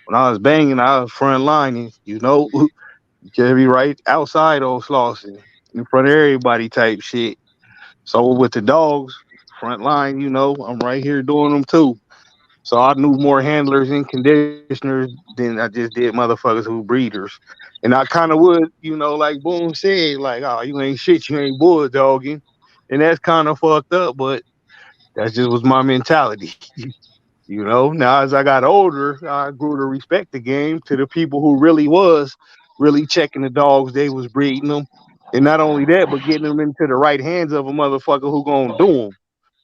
[SPEAKER 4] When I was banging, I was front lining, you know. You can't be right outside old Slauson in front of everybody type shit. So with the dogs, front line, you know, I'm right here doing them too. So I knew more handlers and conditioners than I just did motherfuckers who breeders. And I kind of would, you know, like Boone said, like, oh, you ain't shit, you ain't bulldogging. And that's kind of fucked up, but that just was my mentality. You know, now as I got older, I grew to respect the game to the people who really checking the dogs they was breeding them. And not only that, but getting them into the right hands of a motherfucker who gonna do them,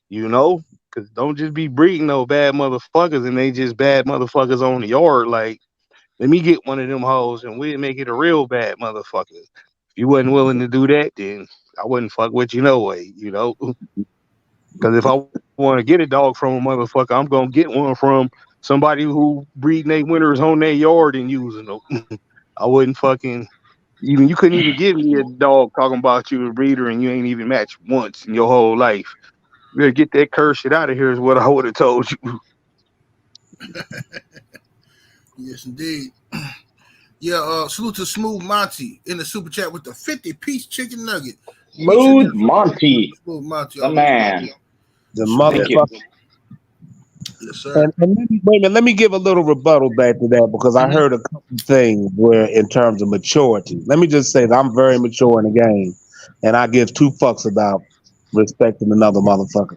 [SPEAKER 4] you know? Because don't just be breeding no bad motherfuckers and they just bad motherfuckers on the yard. Like, let me get one of them hoes and we'd make it a real bad motherfucker. If you wasn't willing to do that, then I wouldn't fuck with you no way, you know? Because if I want to get a dog from a motherfucker, I'm going to get one from somebody who breeding their winners on their yard and using them. I wouldn't fucking, even you couldn't even give me a dog talking about you a breeder and you ain't even matched once in your whole life. You better get that curse shit out of here is what I would have told you.
[SPEAKER 5] Yes, indeed. Yeah, salute to Smooth Monty in the super chat with the 50-piece chicken nugget.
[SPEAKER 2] Smooth Monty.
[SPEAKER 5] Smooth Monty.
[SPEAKER 2] The man.
[SPEAKER 3] The
[SPEAKER 2] Thank you.
[SPEAKER 3] motherfucker.
[SPEAKER 5] Yes, sir.
[SPEAKER 3] And let me give a little rebuttal back to that because I heard a couple things where, in terms of maturity, let me just say that I'm very mature in the game, and I give two fucks about respecting another motherfucker.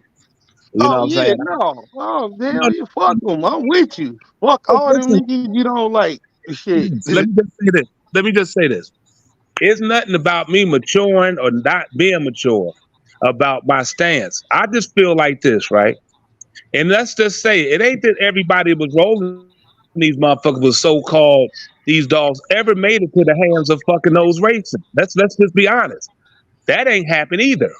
[SPEAKER 3] You know what I'm saying?
[SPEAKER 4] No. Oh, hell, you fuck them. I'm with you. Fuck all them niggas you don't like. Shit.
[SPEAKER 3] Let me just say this. It's nothing about me maturing or not being mature about my stance. I just feel like this, right? And let's just say it ain't that everybody was rolling these motherfuckers with so-called these dogs ever made it to the hands of fucking those racing. Let's just be honest. That ain't happened either.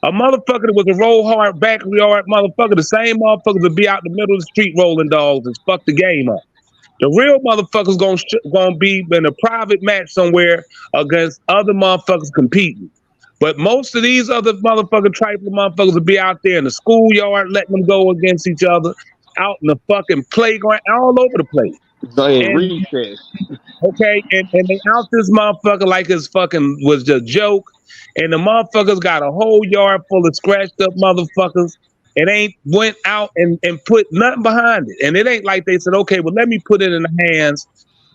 [SPEAKER 3] A motherfucker that was a roll hard backyard motherfucker, the same motherfuckers would be out in the middle of the street rolling dogs and fuck the game up. The real motherfuckers gonna be in a private match somewhere against other motherfuckers competing. But most of these other motherfucking trifling motherfuckers will be out there in the schoolyard letting them go against each other, out in the fucking playground, all over the place.
[SPEAKER 4] Go ahead,
[SPEAKER 3] And
[SPEAKER 4] recess.
[SPEAKER 3] okay, and they out this motherfucker like it's fucking was just a joke. And the motherfuckers got a whole yard full of scratched up motherfuckers and ain't went out and put nothing behind it. And it ain't like they said, okay, well, let me put it in the hands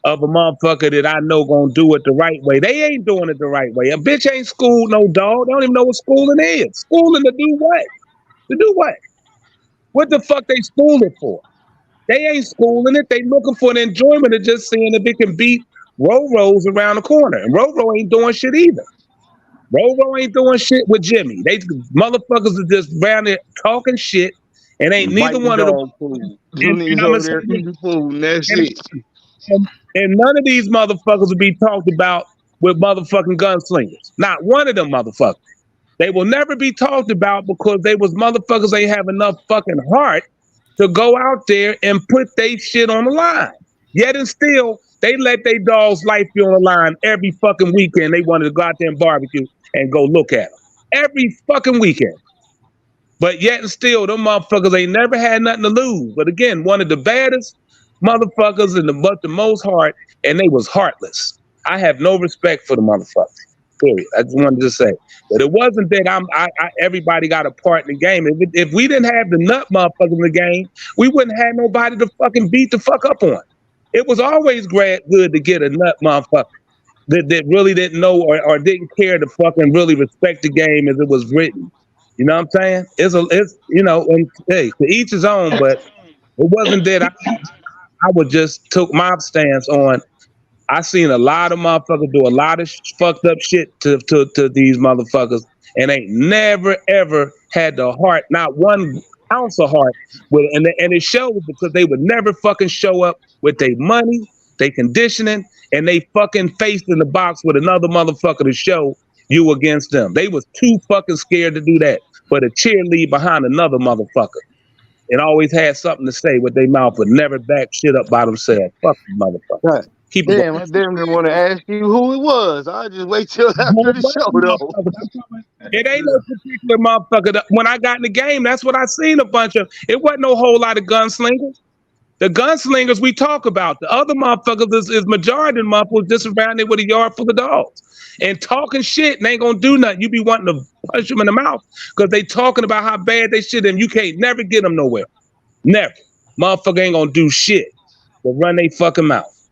[SPEAKER 3] of a motherfucker that I know gonna do it the right way. They ain't doing it the right way. A bitch ain't schooled no dog. They don't even know what schooling is. Schooling to do what? To do what? What the fuck they schooling for? They ain't schooling it. They looking for the enjoyment of just seeing if they can beat Roro's around the corner. And Roro ain't doing shit either. Roro ain't doing shit with Jimmy. They motherfuckers are just around there talking shit and ain't neither one of them.
[SPEAKER 4] You niggas over there eating food and that's it.
[SPEAKER 3] And none of these motherfuckers will be talked about with motherfucking gunslingers. Not one of them motherfuckers. They will never be talked about because they was motherfuckers ain't have enough fucking heart to go out there and put their shit on the line. Yet and still, they let their dog's life be on the line every fucking weekend. They wanted to go out there and barbecue and go look at them. Every fucking weekend. But yet and still, them motherfuckers ain't never had nothing to lose. But again, one of the baddest motherfuckers and the most heart, and they was heartless. I have no respect for the motherfuckers. Period. I just wanted to say. But it wasn't that everybody got a part in the game. If we didn't have the nut motherfuckers in the game, we wouldn't have nobody to fucking beat the fuck up on. It was always good to get a nut motherfucker that really didn't know or didn't care to fucking really respect the game as it was written. You know what I'm saying? It's you know, and hey, to each his own, but it wasn't that I would just took my stance on. I seen a lot of motherfuckers do a lot of fucked up shit to these motherfuckers, and ain't never ever had the heart, not one ounce of heart with it. And it shows because they would never fucking show up with their money, they conditioning, and they fucking faced in the box with another motherfucker to show you against them. They was too fucking scared to do that, but a cheerlead behind another motherfucker. And always had something to say with their mouth, but never back shit up by themselves. Fuck you, motherfucker.
[SPEAKER 4] Right.
[SPEAKER 3] Keep
[SPEAKER 4] Damn, I didn't want to ask you who it was. I'll just wait till after the show, though.
[SPEAKER 3] It ain't no particular motherfucker. When I got in the game, that's what I seen a bunch of. It wasn't no whole lot of gunslingers. The gunslingers we talk about. The other motherfuckers is majority of them motherfuckers just around there with a yard full of dogs. And talking shit and ain't gonna do nothing. You be wanting to punch them in the mouth because they talking about how bad they shit and you can't never get them nowhere. Never. Motherfucker ain't gonna do shit but run they fucking mouth.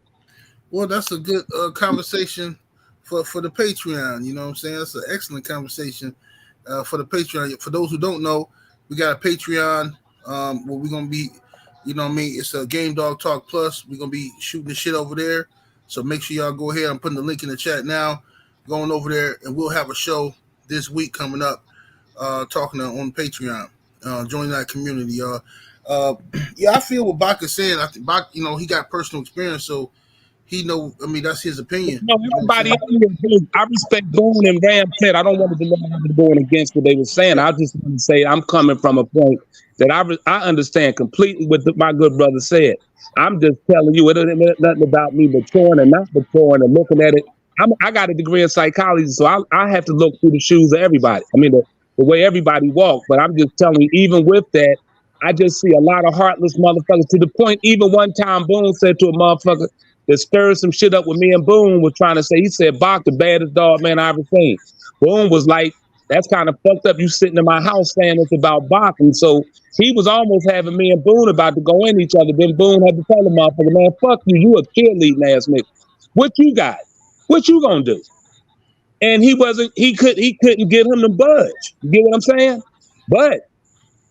[SPEAKER 5] Well, that's a good conversation for the Patreon. You know what I'm saying? That's an excellent conversation for the Patreon. For those who don't know, we got a Patreon where we're going to be, you know what I mean? It's a Game Dog Talk Plus. We're going to be shooting the shit over there. So make sure y'all go ahead. I'm putting the link in the chat now. Going over there, and we'll have a show this week coming up talking on Patreon. Join that community, y'all. Yeah, I feel what Bach is saying. I think Bach, you know, he got personal experience, so he know. I mean, that's his opinion.
[SPEAKER 3] No, everybody, I respect Boone and Ram said. I don't want to be going against what they were saying. I just want to say I'm coming from a point that I understand completely what my good brother said. I'm just telling you, it ain't nothing about me maturing and not maturing and looking at it. I got a degree in psychology, so I have to look through the shoes of everybody. I mean, the way everybody walks. But I'm just telling you, even with that, I just see a lot of heartless motherfuckers to the point. Even one time, Boone said to a motherfucker that stirred some shit up with me and Boone was trying to say, he said, Bach, the baddest dog man I ever seen. Boone was like, that's kind of fucked up. You sitting in my house saying this about Bach. And so he was almost having me and Boone about to go in each other. Then Boone had to tell the motherfucker, man, fuck you. You a cheerleading ass nigga. What you got? What you gonna do? And he couldn't get him to budge. You get what I'm saying?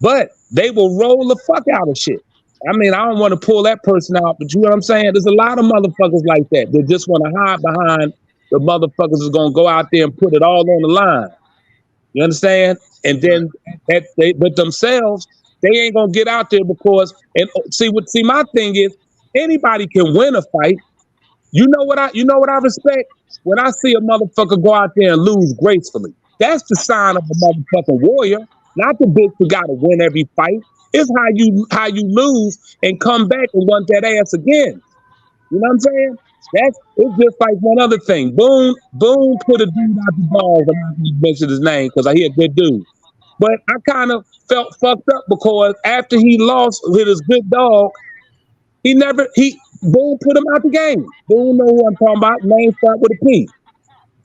[SPEAKER 3] But they will roll the fuck out of shit. I mean, I don't want to pull that person out, but you know what I'm saying? There's a lot of motherfuckers like that that just want to hide behind the motherfuckers is going to go out there and put it all on the line. You understand? And then but themselves, they ain't going to get out there because, and see, my thing is, anybody can win a fight. You know what I respect? When I see a motherfucker go out there and lose gracefully, that's the sign of a motherfucking warrior, not the bitch who got to win every fight. It's how you lose and come back and want that ass again. You know what I'm saying? It's just like one other thing. Boone put a dude out the balls. I'm not going to mention his name because I hear a good dude. But I kind of felt fucked up because after he lost with his good dog, Boone put him out the game. Boone know who I'm talking about. Name start with a P.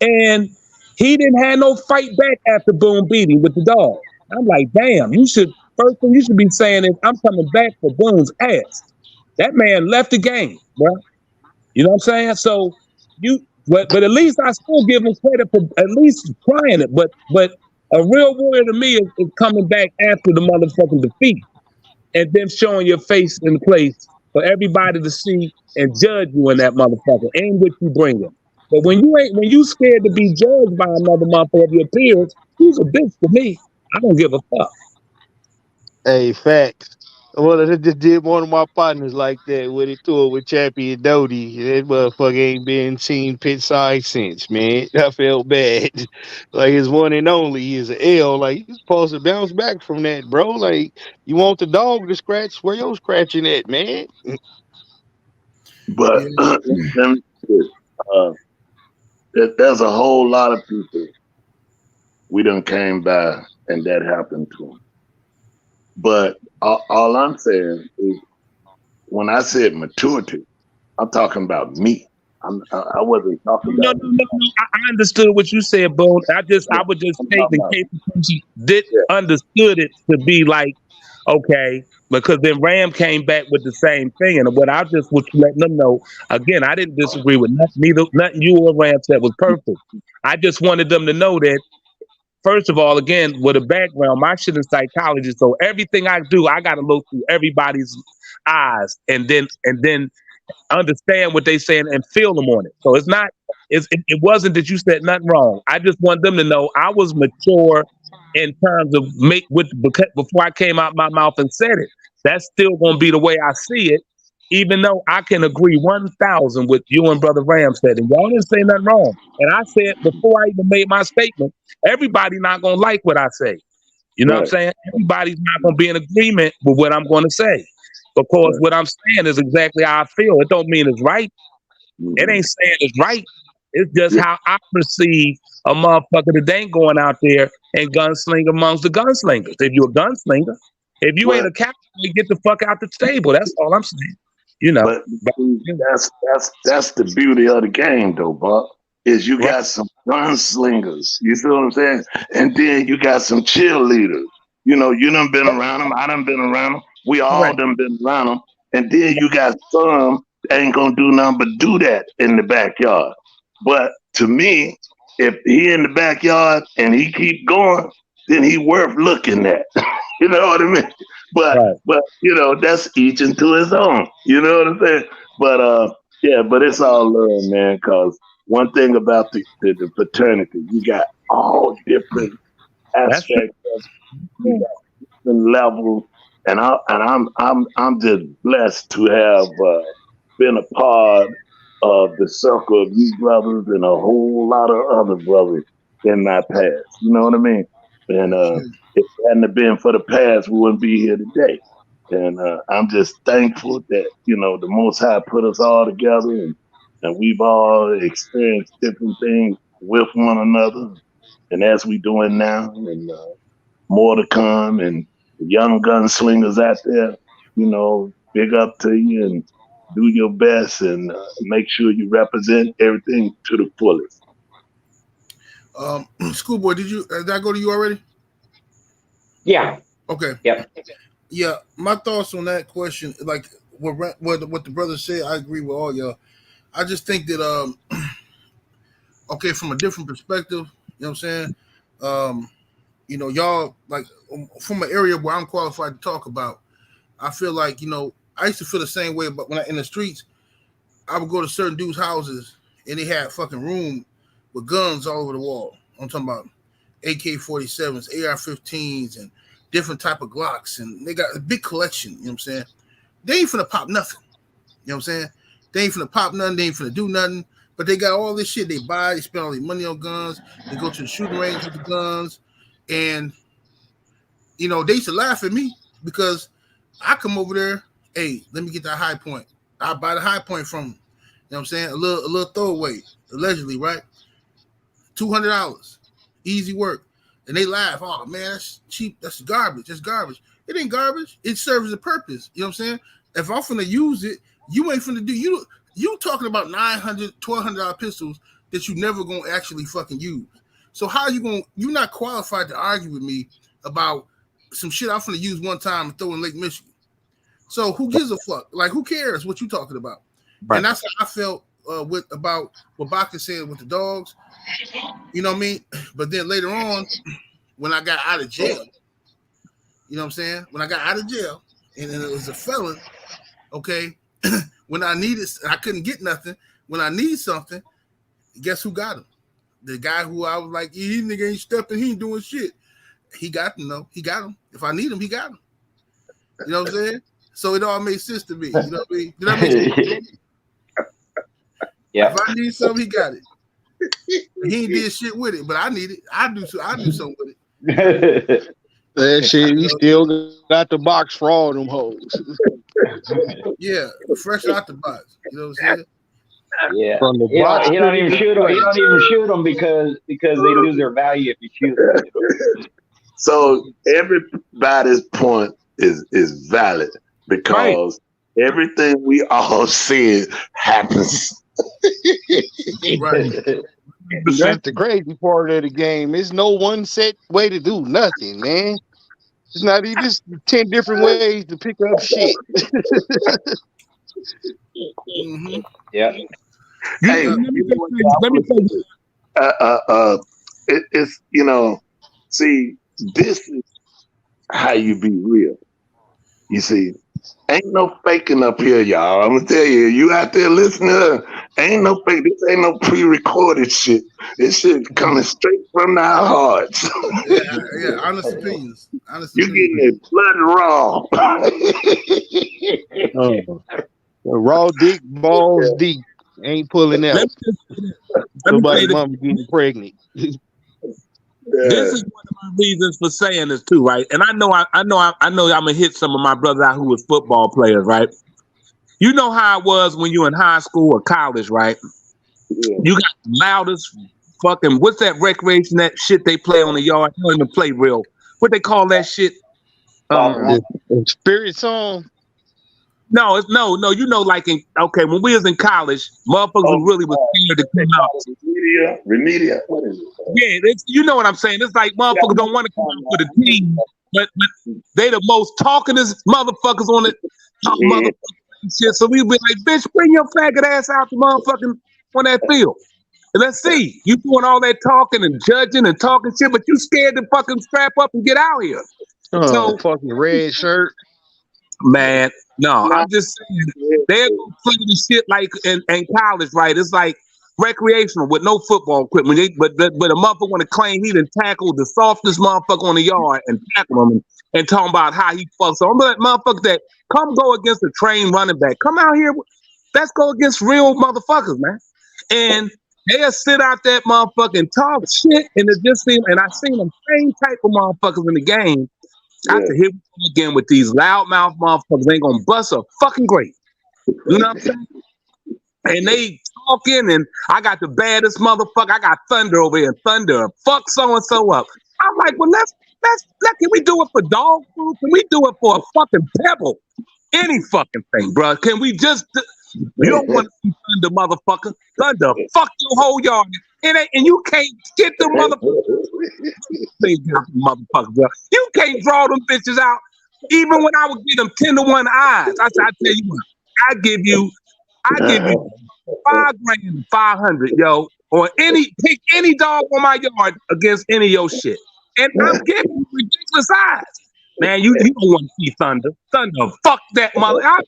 [SPEAKER 3] And he didn't have no fight back after Boone beat him with the dog. I'm like, damn, first thing you should be saying is, I'm coming back for Boone's ass. That man left the game, bro. You know what I'm saying? So but at least I still give him credit for at least trying it. But a real warrior to me is coming back after the motherfucking defeat and then showing your face in place for everybody to see and judge you in that motherfucker and what you bring him. But when you scared to be judged by another motherfucker of your peers, he's a bitch to me. I don't give a fuck.
[SPEAKER 4] Hey, facts. Well, I just did one of my partners like that when he toured with Chappie and Doty. That motherfucker ain't been seen pit side since, man. I felt bad. Like his one and only is an L. Like you're supposed to bounce back from that, bro. Like you want the dog to scratch where you're scratching at, man.
[SPEAKER 6] But
[SPEAKER 5] Yeah.
[SPEAKER 6] let me say this, uh, there's a whole lot of people we done came by and that happened to them. But all I'm saying is, when I said maturity, I'm talking about me. I wasn't talking
[SPEAKER 3] No,
[SPEAKER 6] about.
[SPEAKER 3] no, no, no. I understood what you said, Boone.
[SPEAKER 6] Yeah,
[SPEAKER 3] I would just
[SPEAKER 6] I'm
[SPEAKER 3] state
[SPEAKER 6] talking
[SPEAKER 3] in
[SPEAKER 6] about.
[SPEAKER 3] case the person did
[SPEAKER 6] Yeah,
[SPEAKER 3] understood it to be like, okay, because then Ram came back with the same thing, and what I just was letting them know. Again, I didn't disagree with nothing you or Ram said was perfect. I just wanted them to know that. First of all, again, with a background, my shit in psychology, so everything I do, I got to look through everybody's eyes, and then understand what they saying and feel them on it. So it's not, it wasn't that you said nothing wrong. I just want them to know I was mature in terms of before I came out my mouth and said it. That's still going to be the way I see it, even though I can agree 1,000 with you and Brother Ram said, and y'all didn't say nothing wrong. And I said before I even made my statement, everybody not going to like what I say. You know what I'm
[SPEAKER 6] right,
[SPEAKER 3] saying? Everybody's not going to be in agreement with what I'm going to say, because
[SPEAKER 6] right.
[SPEAKER 3] what I'm saying is exactly how I feel. It don't mean it's right. It
[SPEAKER 6] Hmm.
[SPEAKER 3] ain't saying it's right. It's just
[SPEAKER 6] Yeah,
[SPEAKER 3] how I perceive a motherfucker that ain't going out there and gunsling amongst the gunslingers. If you're a gunslinger, if you ain't
[SPEAKER 6] but
[SPEAKER 3] a captain, you get the fuck out the stable. That's all I'm saying. You know.
[SPEAKER 6] but
[SPEAKER 3] But,
[SPEAKER 6] see, that's the beauty of the game, though, Buck. Is you
[SPEAKER 3] right,
[SPEAKER 6] got some gunslingers. You see what I'm saying? And then you got some cheerleaders. You know, you done been around them. I done been around them. We all
[SPEAKER 3] right,
[SPEAKER 6] done been around them. And then you got some that ain't gonna do nothing but do that in the backyard. But to me, if he in the backyard and he keep going, then he worth looking at. You know what I mean?
[SPEAKER 3] right.
[SPEAKER 6] But you know, that's each into his own. You know what I'm saying? But yeah, but it's all love, man. Cause one thing about the fraternity, you got all different
[SPEAKER 3] That's true.
[SPEAKER 6] aspects of it. You got different levels, and I'm just blessed to have been a part of the circle of you brothers and a whole lot of other brothers in my past. You know what I mean? And if it hadn't have been for the past, we wouldn't be here today. And I'm just thankful that the Most High put us all together, and we've all experienced different things with one another, and as we doing now, and more to come. And the young gunslingers out there, big up to you, and do your best, and make sure you represent everything to the fullest.
[SPEAKER 5] Schoolboy, did I go to you already?
[SPEAKER 2] Yeah.
[SPEAKER 5] Okay.
[SPEAKER 2] Yep.
[SPEAKER 5] Yeah, my thoughts on that question, like what the brother said, I agree with all y'all. I just think that okay, from a different perspective, you know what I'm saying? Y'all like from an area where I'm qualified to talk about, I feel like, I used to feel the same way, but when I in the streets, I would go to certain dudes' houses and they had fucking room with guns all over the wall. I'm talking about AK-47s, AR-15s, and different type of Glocks, and they got a big collection. You know what I'm saying? They ain't finna pop nothing. You know what I'm saying? They ain't finna pop nothing. They ain't finna do nothing. But they got all this shit. They buy. They spend all their money on guns. They go to the shooting range with the guns, and they used to laugh at me because I come over there. Hey, let me get that high point. I buy the high point from them. You know what I'm saying? A little throwaway, allegedly, right? $200, easy work. And they laugh. Oh man, that's cheap. That's garbage. That's garbage. It ain't garbage. It serves a purpose. You know what I'm saying? If I'm finna use it, you ain't finna do you talking about $900, $1,200 pistols that you never gonna actually fucking use. So how you're not qualified to argue with me about some shit I'm finna use one time and throw in Lake Michigan. So who gives a fuck? Like, who cares what you talking about?
[SPEAKER 3] Right.
[SPEAKER 5] And that's how I felt about what Baka said with the dogs. You know what I mean? But then later on, when I got out of jail, you know what I'm saying? When I got out of jail and it was a felon, okay, when I couldn't get nothing. When I need something, guess who got him? The guy who I was like, he nigga ain't stepping, he ain't doing shit. He got him though. He got him. If I need him, he got him. You know what I'm saying? So it all makes sense to me. You know what I mean? Did that make sense?
[SPEAKER 2] Yeah.
[SPEAKER 5] If I need something, he got it. He ain't did shit with it, but I need it. I do something with it.
[SPEAKER 4] That shit, he still got the box for all them hoes.
[SPEAKER 5] Yeah, fresh out the box. You know what I'm saying?
[SPEAKER 2] Yeah.
[SPEAKER 4] From the
[SPEAKER 2] He
[SPEAKER 4] box
[SPEAKER 2] don't
[SPEAKER 4] to
[SPEAKER 2] even
[SPEAKER 4] the
[SPEAKER 2] shoot them. He
[SPEAKER 4] display.
[SPEAKER 2] don't even shoot them because they lose their value if you shoot them.
[SPEAKER 6] So everybody's point is valid because everything we all said happens.
[SPEAKER 5] Right.
[SPEAKER 4] That's the crazy part of the game. There's no one set way to do nothing, man. It's not even just 10 different ways to pick up shit.
[SPEAKER 5] Mm-hmm.
[SPEAKER 2] Yeah.
[SPEAKER 6] Hey,
[SPEAKER 3] Let me tell you.
[SPEAKER 6] it's see, this is how you be real. You see, ain't no faking up here, y'all. I'm gonna tell you, you out there listening, ain't no fake. This ain't no pre-recorded shit. This shit coming straight from our hearts.
[SPEAKER 5] Yeah, honest opinions.
[SPEAKER 6] You getting it blood raw.
[SPEAKER 4] Raw dick, balls deep. Ain't pulling out. Somebody's mama getting pregnant.
[SPEAKER 3] This is one of my reasons for saying this too, right? And I know I'm gonna hit some of my brothers out who was football players, right? You know how it was when you in high school or college, right?
[SPEAKER 6] Yeah.
[SPEAKER 3] You got the loudest fucking what's that recreation that shit they play on the yard? They don't even play real. What they call that shit?
[SPEAKER 4] Spirit song.
[SPEAKER 3] No, it's no. You know, like when we was in college, motherfuckers really was scared to come out.
[SPEAKER 6] Remedial. What is it?
[SPEAKER 3] Yeah, you know what I'm saying. It's like motherfuckers don't want to come out for the team, but they the most talkingest motherfuckers on it. Motherfuckers and shit. So we be like, bitch, bring your faggot ass out the motherfucking on that field. And let's see, you doing all that talking and judging and talking shit, but you scared to fucking strap up and get out here. So
[SPEAKER 4] fucking red shirt.
[SPEAKER 3] Man, no, I'm just saying they're gonna play the shit like in college, right? It's like recreational with no football equipment. But a motherfucker want to claim he done tackled the softest motherfucker on the yard and tackle him and talking about how he fucks. So I'm like, motherfucker that come go against a trained running back. Come out here, let's go against real motherfuckers, man. And they'll sit out that motherfucker and talk shit, and it just seems. And I seen them same type of motherfuckers in the game. I have to hit again with these loudmouth motherfuckers. They ain't gonna bust a fucking grape. You know what I'm saying? And they talking, and I got the baddest motherfucker. I got Thunder over here. Thunder, fuck so and so up. I'm like, well, let's can we do it for dog food? Can we do it for a fucking pebble? Any fucking thing, bro. Can we just? You don't want to see Thunder, motherfucker. Thunder, fuck your whole yard. And you can't get the motherfucker, bro. You can't draw them bitches out. Even when I would get them 10-to-1 eyes, I tell you what, I give you $5,000, 500, yo, or pick any dog on my yard against any of your shit, and I'm giving you ridiculous eyes. Man, you don't want to see Thunder. Thunder, fuck that mother. Man,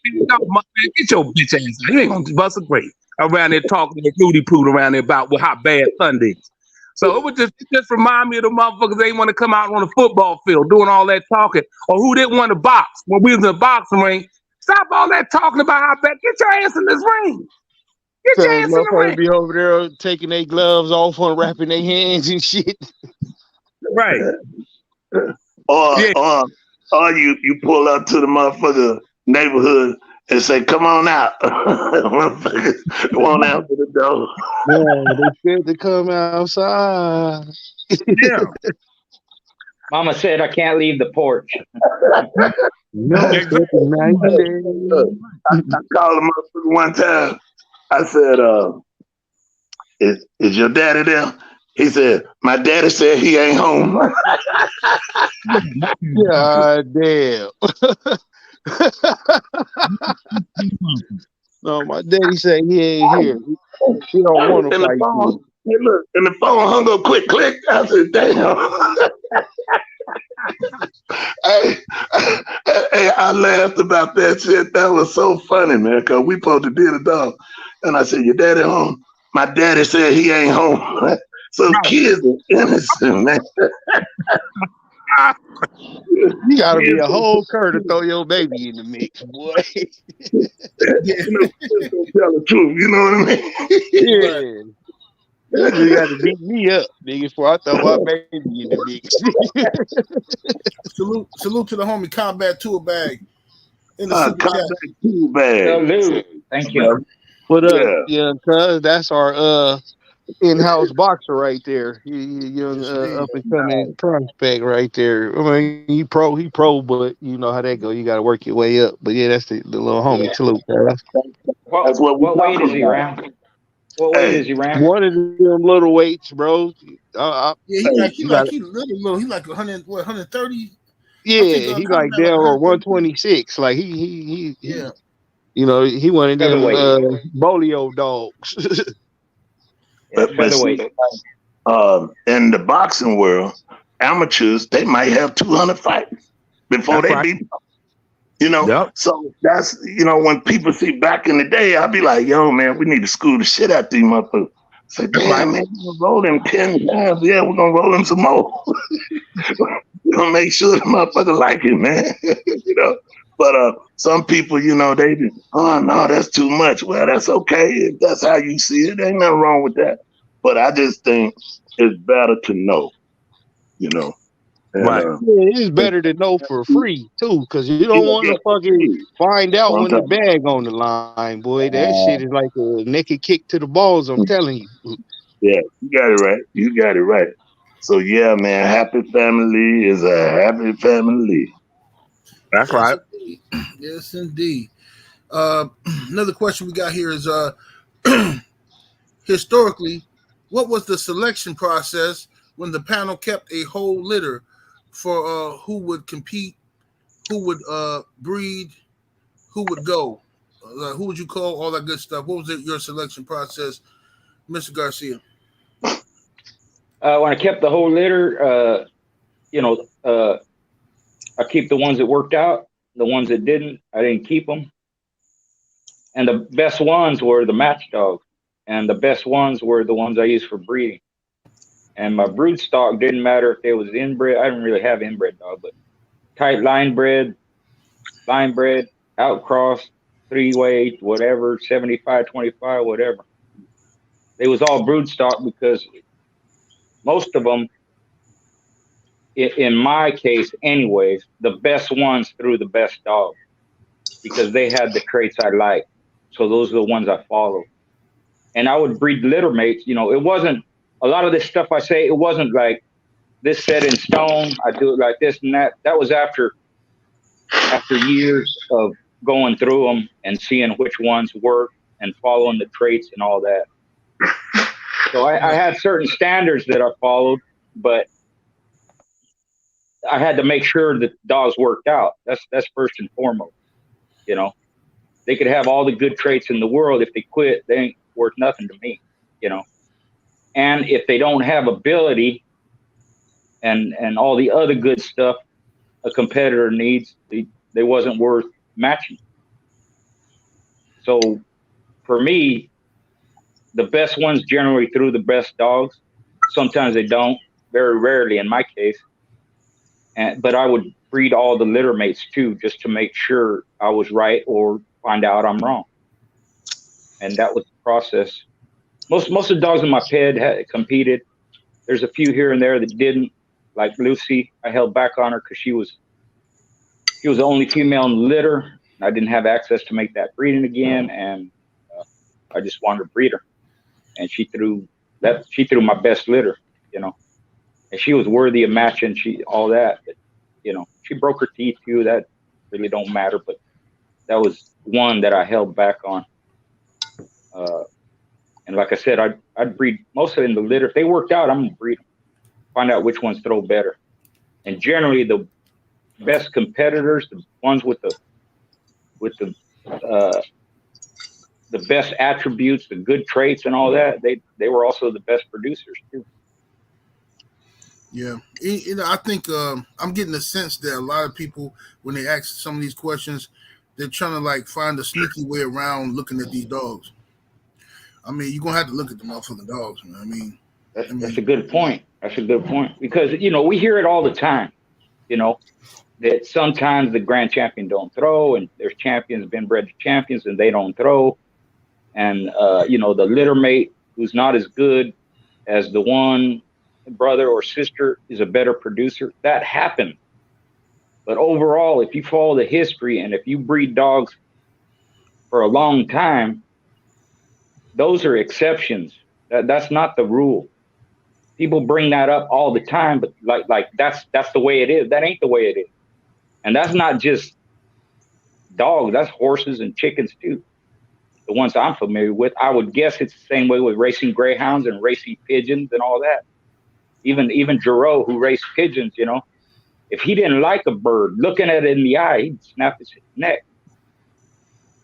[SPEAKER 3] get your bitch ass out. You ain't gonna bust a grape around there talking to Rudy Poot around there about how bad Thunder is. So it would just remind me of the motherfuckers they want to come out on the football field doing all that talking, or who didn't want to box when we was in the boxing ring. Stop all that talking about how bad. Get your ass in this ring. Get your ass in the ring.
[SPEAKER 4] Be over there taking their gloves off, unwrapping their hands and shit.
[SPEAKER 3] Right.
[SPEAKER 6] Or you pull up to the motherfucker neighborhood and say, "Come on out." Motherfuckers want out to the door.
[SPEAKER 4] Yeah, they scared to come outside.
[SPEAKER 3] Yeah.
[SPEAKER 2] Mama said I can't leave the porch.
[SPEAKER 6] No, I called him up one time. I said, is your daddy there? He said, my daddy said he ain't home.
[SPEAKER 4] God damn. No, my daddy said he ain't here. He don't want to fight you.
[SPEAKER 6] Hey, look, and the phone hung up quick, click. I said, damn. Hey, I laughed about that shit. That was so funny, man, because we supposed to do the dog. And I said, your daddy home? My daddy said he ain't home. So kids are innocent, man.
[SPEAKER 4] You gotta be a whole cur to throw your baby in the mix, boy.
[SPEAKER 5] Yeah.
[SPEAKER 6] You know, just don't tell the truth. You know what I mean?
[SPEAKER 4] Yeah. You just got to beat me up, nigga, before I throw my baby in the mix.
[SPEAKER 5] Salute to the homie Combat Tool Bag in the super chat.
[SPEAKER 6] Contact too bad.
[SPEAKER 2] Salute. Thank you.
[SPEAKER 4] What up,
[SPEAKER 6] Yeah.
[SPEAKER 4] young cuz? That's our in-house boxer right there. He young
[SPEAKER 5] Yes, indeed.
[SPEAKER 4] up and coming prospect right there. I mean, he pro, but you know how that go. You got to work your way up. But yeah, that's the little homie.
[SPEAKER 2] Yeah.
[SPEAKER 4] Salute, cuz.
[SPEAKER 6] That's what we
[SPEAKER 2] What weight is he
[SPEAKER 6] about.
[SPEAKER 2] around? What weight
[SPEAKER 6] Hey.
[SPEAKER 2] is he around?
[SPEAKER 4] One of them little weights, bro.
[SPEAKER 5] Yeah, he
[SPEAKER 4] you got
[SPEAKER 5] little. He like 100, what, 130?
[SPEAKER 4] yeah, he like
[SPEAKER 5] Combat
[SPEAKER 4] down or
[SPEAKER 5] 130.
[SPEAKER 4] 126. Like he
[SPEAKER 5] Yeah.
[SPEAKER 4] you know, he one of them
[SPEAKER 2] Featherweight.
[SPEAKER 4] Bolio dogs.
[SPEAKER 2] Yeah,
[SPEAKER 6] But see,
[SPEAKER 2] featherweight.
[SPEAKER 6] in the boxing world, amateurs, they might have 200 fights before
[SPEAKER 4] That's
[SPEAKER 6] they
[SPEAKER 4] right.
[SPEAKER 6] beat them. You know,
[SPEAKER 4] Yep.
[SPEAKER 6] so that's, you know, when people see back in the day, I'll be like, yo, man, we need to school the shit out these motherfuckers. Say, damn, man, we're gonna roll them 10 times. Yeah, we're gonna roll them some more. We're gonna make sure the motherfucker like it, man. You know. But some people, you know, they do, oh no, that's too much. Well, that's okay if that's how you see it. Ain't nothing wrong with that. But I just think it's better to know, you know. And,
[SPEAKER 4] Right. Yeah, it's better to know for free too, because you don't want to fucking find out when the bag on the line, boy. That shit is like a naked kick to the balls. I'm telling you.
[SPEAKER 6] Yeah, you got it right. You got it right. So yeah, man, happy family is a happy family.
[SPEAKER 4] That's
[SPEAKER 5] Yes,
[SPEAKER 4] right.
[SPEAKER 5] indeed. Yes, indeed. Another question we got here is historically, what was the selection process when the panel kept a whole litter for who would compete, who would breed, who would go, who would you call, all that good stuff? What was your selection process, Mr. Garcia?
[SPEAKER 2] When I kept the whole litter, you know, I keep the ones that worked out. The ones that didn't, I didn't keep them. And the best ones were the match dogs. And the best ones were the ones I used for breeding. And my brood stock didn't matter if it was inbred. I didn't really have inbred dog, but tight line bred, outcross, 3-way, whatever, 75-25, whatever. They was all brood stock because most of them, in my case anyways, the best ones threw the best dogs because they had the traits I like. So those are the ones I followed. And I would breed litter mates. You know, it wasn't a lot of this stuff I say, it wasn't like this set in stone. I do it like this and that. That was after years of going through them and seeing which ones work and following the traits and all that. So I had certain standards that I followed, but I had to make sure that dogs worked out. That's first and foremost. You know, they could have all the good traits in the world. If they quit, they ain't worth nothing to me. You know, and if they don't have ability and all the other good stuff a competitor needs, they wasn't worth matching. So for me, the best ones generally threw the best dogs. Sometimes they don't, very rarely in my case. But I would breed all the litter mates too, just to make sure I was right or find out I'm wrong. And that was the process. Most of the dogs in my ped had competed. There's a few here and there that didn't. Like Lucy, I held back on her because she was the only female in the litter. I didn't have access to make that breeding again, and I just wanted to breed her. And she threw my best litter, you know. And she was worthy of matching. All that, but you know, she broke her teeth too. That really don't matter, but that was one that I held back on. And like I said, I'd breed most of it in the litter. If they worked out, I'm gonna breed them. Find out which ones throw better. And generally, the best competitors, the ones with the best attributes, the good traits, and all that, they were also the best producers too.
[SPEAKER 5] Yeah, you know, I think I'm getting the sense that a lot of people, when they ask some of these questions, they're trying to like find a sneaky way around looking at these dogs. I mean, you're gonna have to look at the motherfucking dogs, man.
[SPEAKER 2] That's a good point. That's a good point because you know we hear it all the time. You know, that sometimes the grand champion don't throw, and there's champions been bred to champions and they don't throw. And you know, the litter mate who's not as good as the one brother or sister is a better producer. That happens. But overall, if you follow the history and if you breed dogs for a long time, those are exceptions. That's not the rule. People bring that up all the time, but like that's the way it is. That ain't the way it is. And that's not just dogs, that's horses and chickens too. The ones I'm familiar with. I would guess it's the same way with racing greyhounds and racing pigeons and all that. Even Giroux, who raced pigeons, you know, if he didn't like a bird, looking at it in the eye, he'd snap his neck.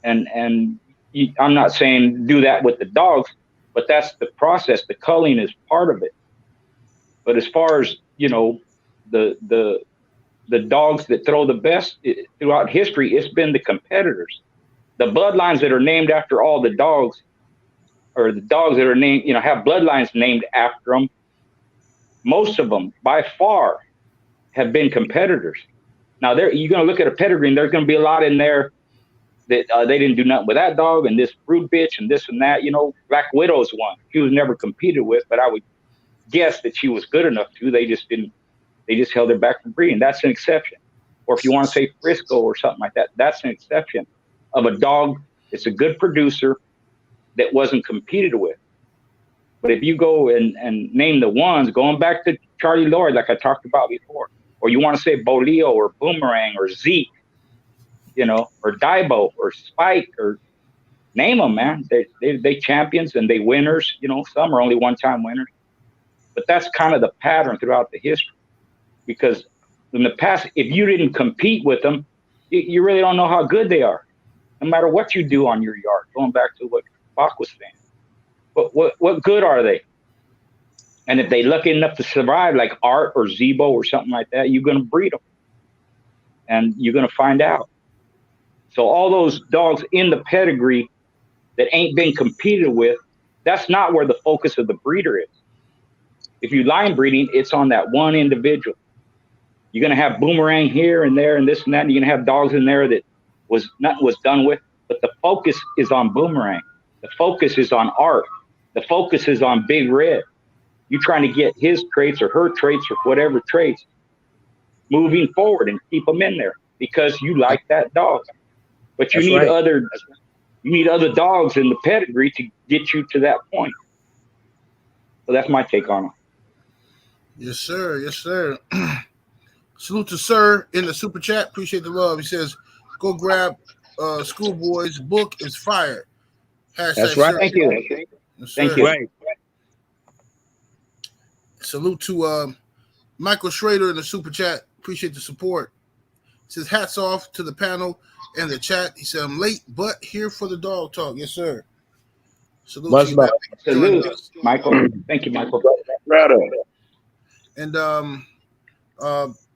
[SPEAKER 2] And I'm not saying do that with the dogs, but that's the process. The culling is part of it. But as far as, you know, the dogs that throw the best throughout history, it's been the competitors. The bloodlines that are named after all the dogs, or the dogs that are named, you know, have bloodlines named after them, most of them by far have been competitors. Now, you're going to look at a pedigree and there's going to be a lot in there that they didn't do nothing with that dog, and this brood bitch and this and that. You know, Black Widow's one. She was never competed with, but I would guess that she was good enough to. They just held her back from breeding. That's an exception. Or if you want to say Frisco or something like that, that's an exception of a dog that's a good producer that wasn't competed with. But if you go and name the ones, going back to Charlie Lloyd, like I talked about before, or you want to say Bolio or Boomerang or Zeke, you know, or DIBO or Spike, or name them, man. They champions and they winners. You know, some are only one-time winners. But that's kind of the pattern throughout the history. Because in the past, if you didn't compete with them, you really don't know how good they are. No matter what you do on your yard, going back to what Bach was saying. But what good are they? And if they lucky enough to survive, like Art or ZEBO or something like that, you're going to breed them. And you're going to find out. So all those dogs in the pedigree that ain't been competed with, that's not where the focus of the breeder is. If you line breeding, it's on that one individual. You're going to have Boomerang here and there and this and that. And you're going to have dogs in there that nothing was done with. But the focus is on Boomerang. The focus is on Art. The focus is on Big Red. You're trying to get his traits or her traits or whatever traits moving forward and keep them in there because you like that dog. But you need other dogs in the pedigree to get you to that point. So that's my take on it.
[SPEAKER 5] Yes, sir. Yes, sir. Salute to Sir in the super chat. Appreciate the love. He says, "Go grab Schoolboy's book. It's fire."
[SPEAKER 3] That's right.
[SPEAKER 2] Thank you.
[SPEAKER 5] Yes,
[SPEAKER 2] Thank you.
[SPEAKER 3] Right.
[SPEAKER 5] Salute to Michael Schrader in the super chat. Appreciate the support. He says, "Hats off to the panel and the chat." He said, "I'm late, but here for the dog talk." Yes, sir. Salute
[SPEAKER 3] Much
[SPEAKER 5] to
[SPEAKER 3] love.
[SPEAKER 5] you.
[SPEAKER 2] Salute, Michael. Thank you, Michael.
[SPEAKER 6] Right on.
[SPEAKER 5] And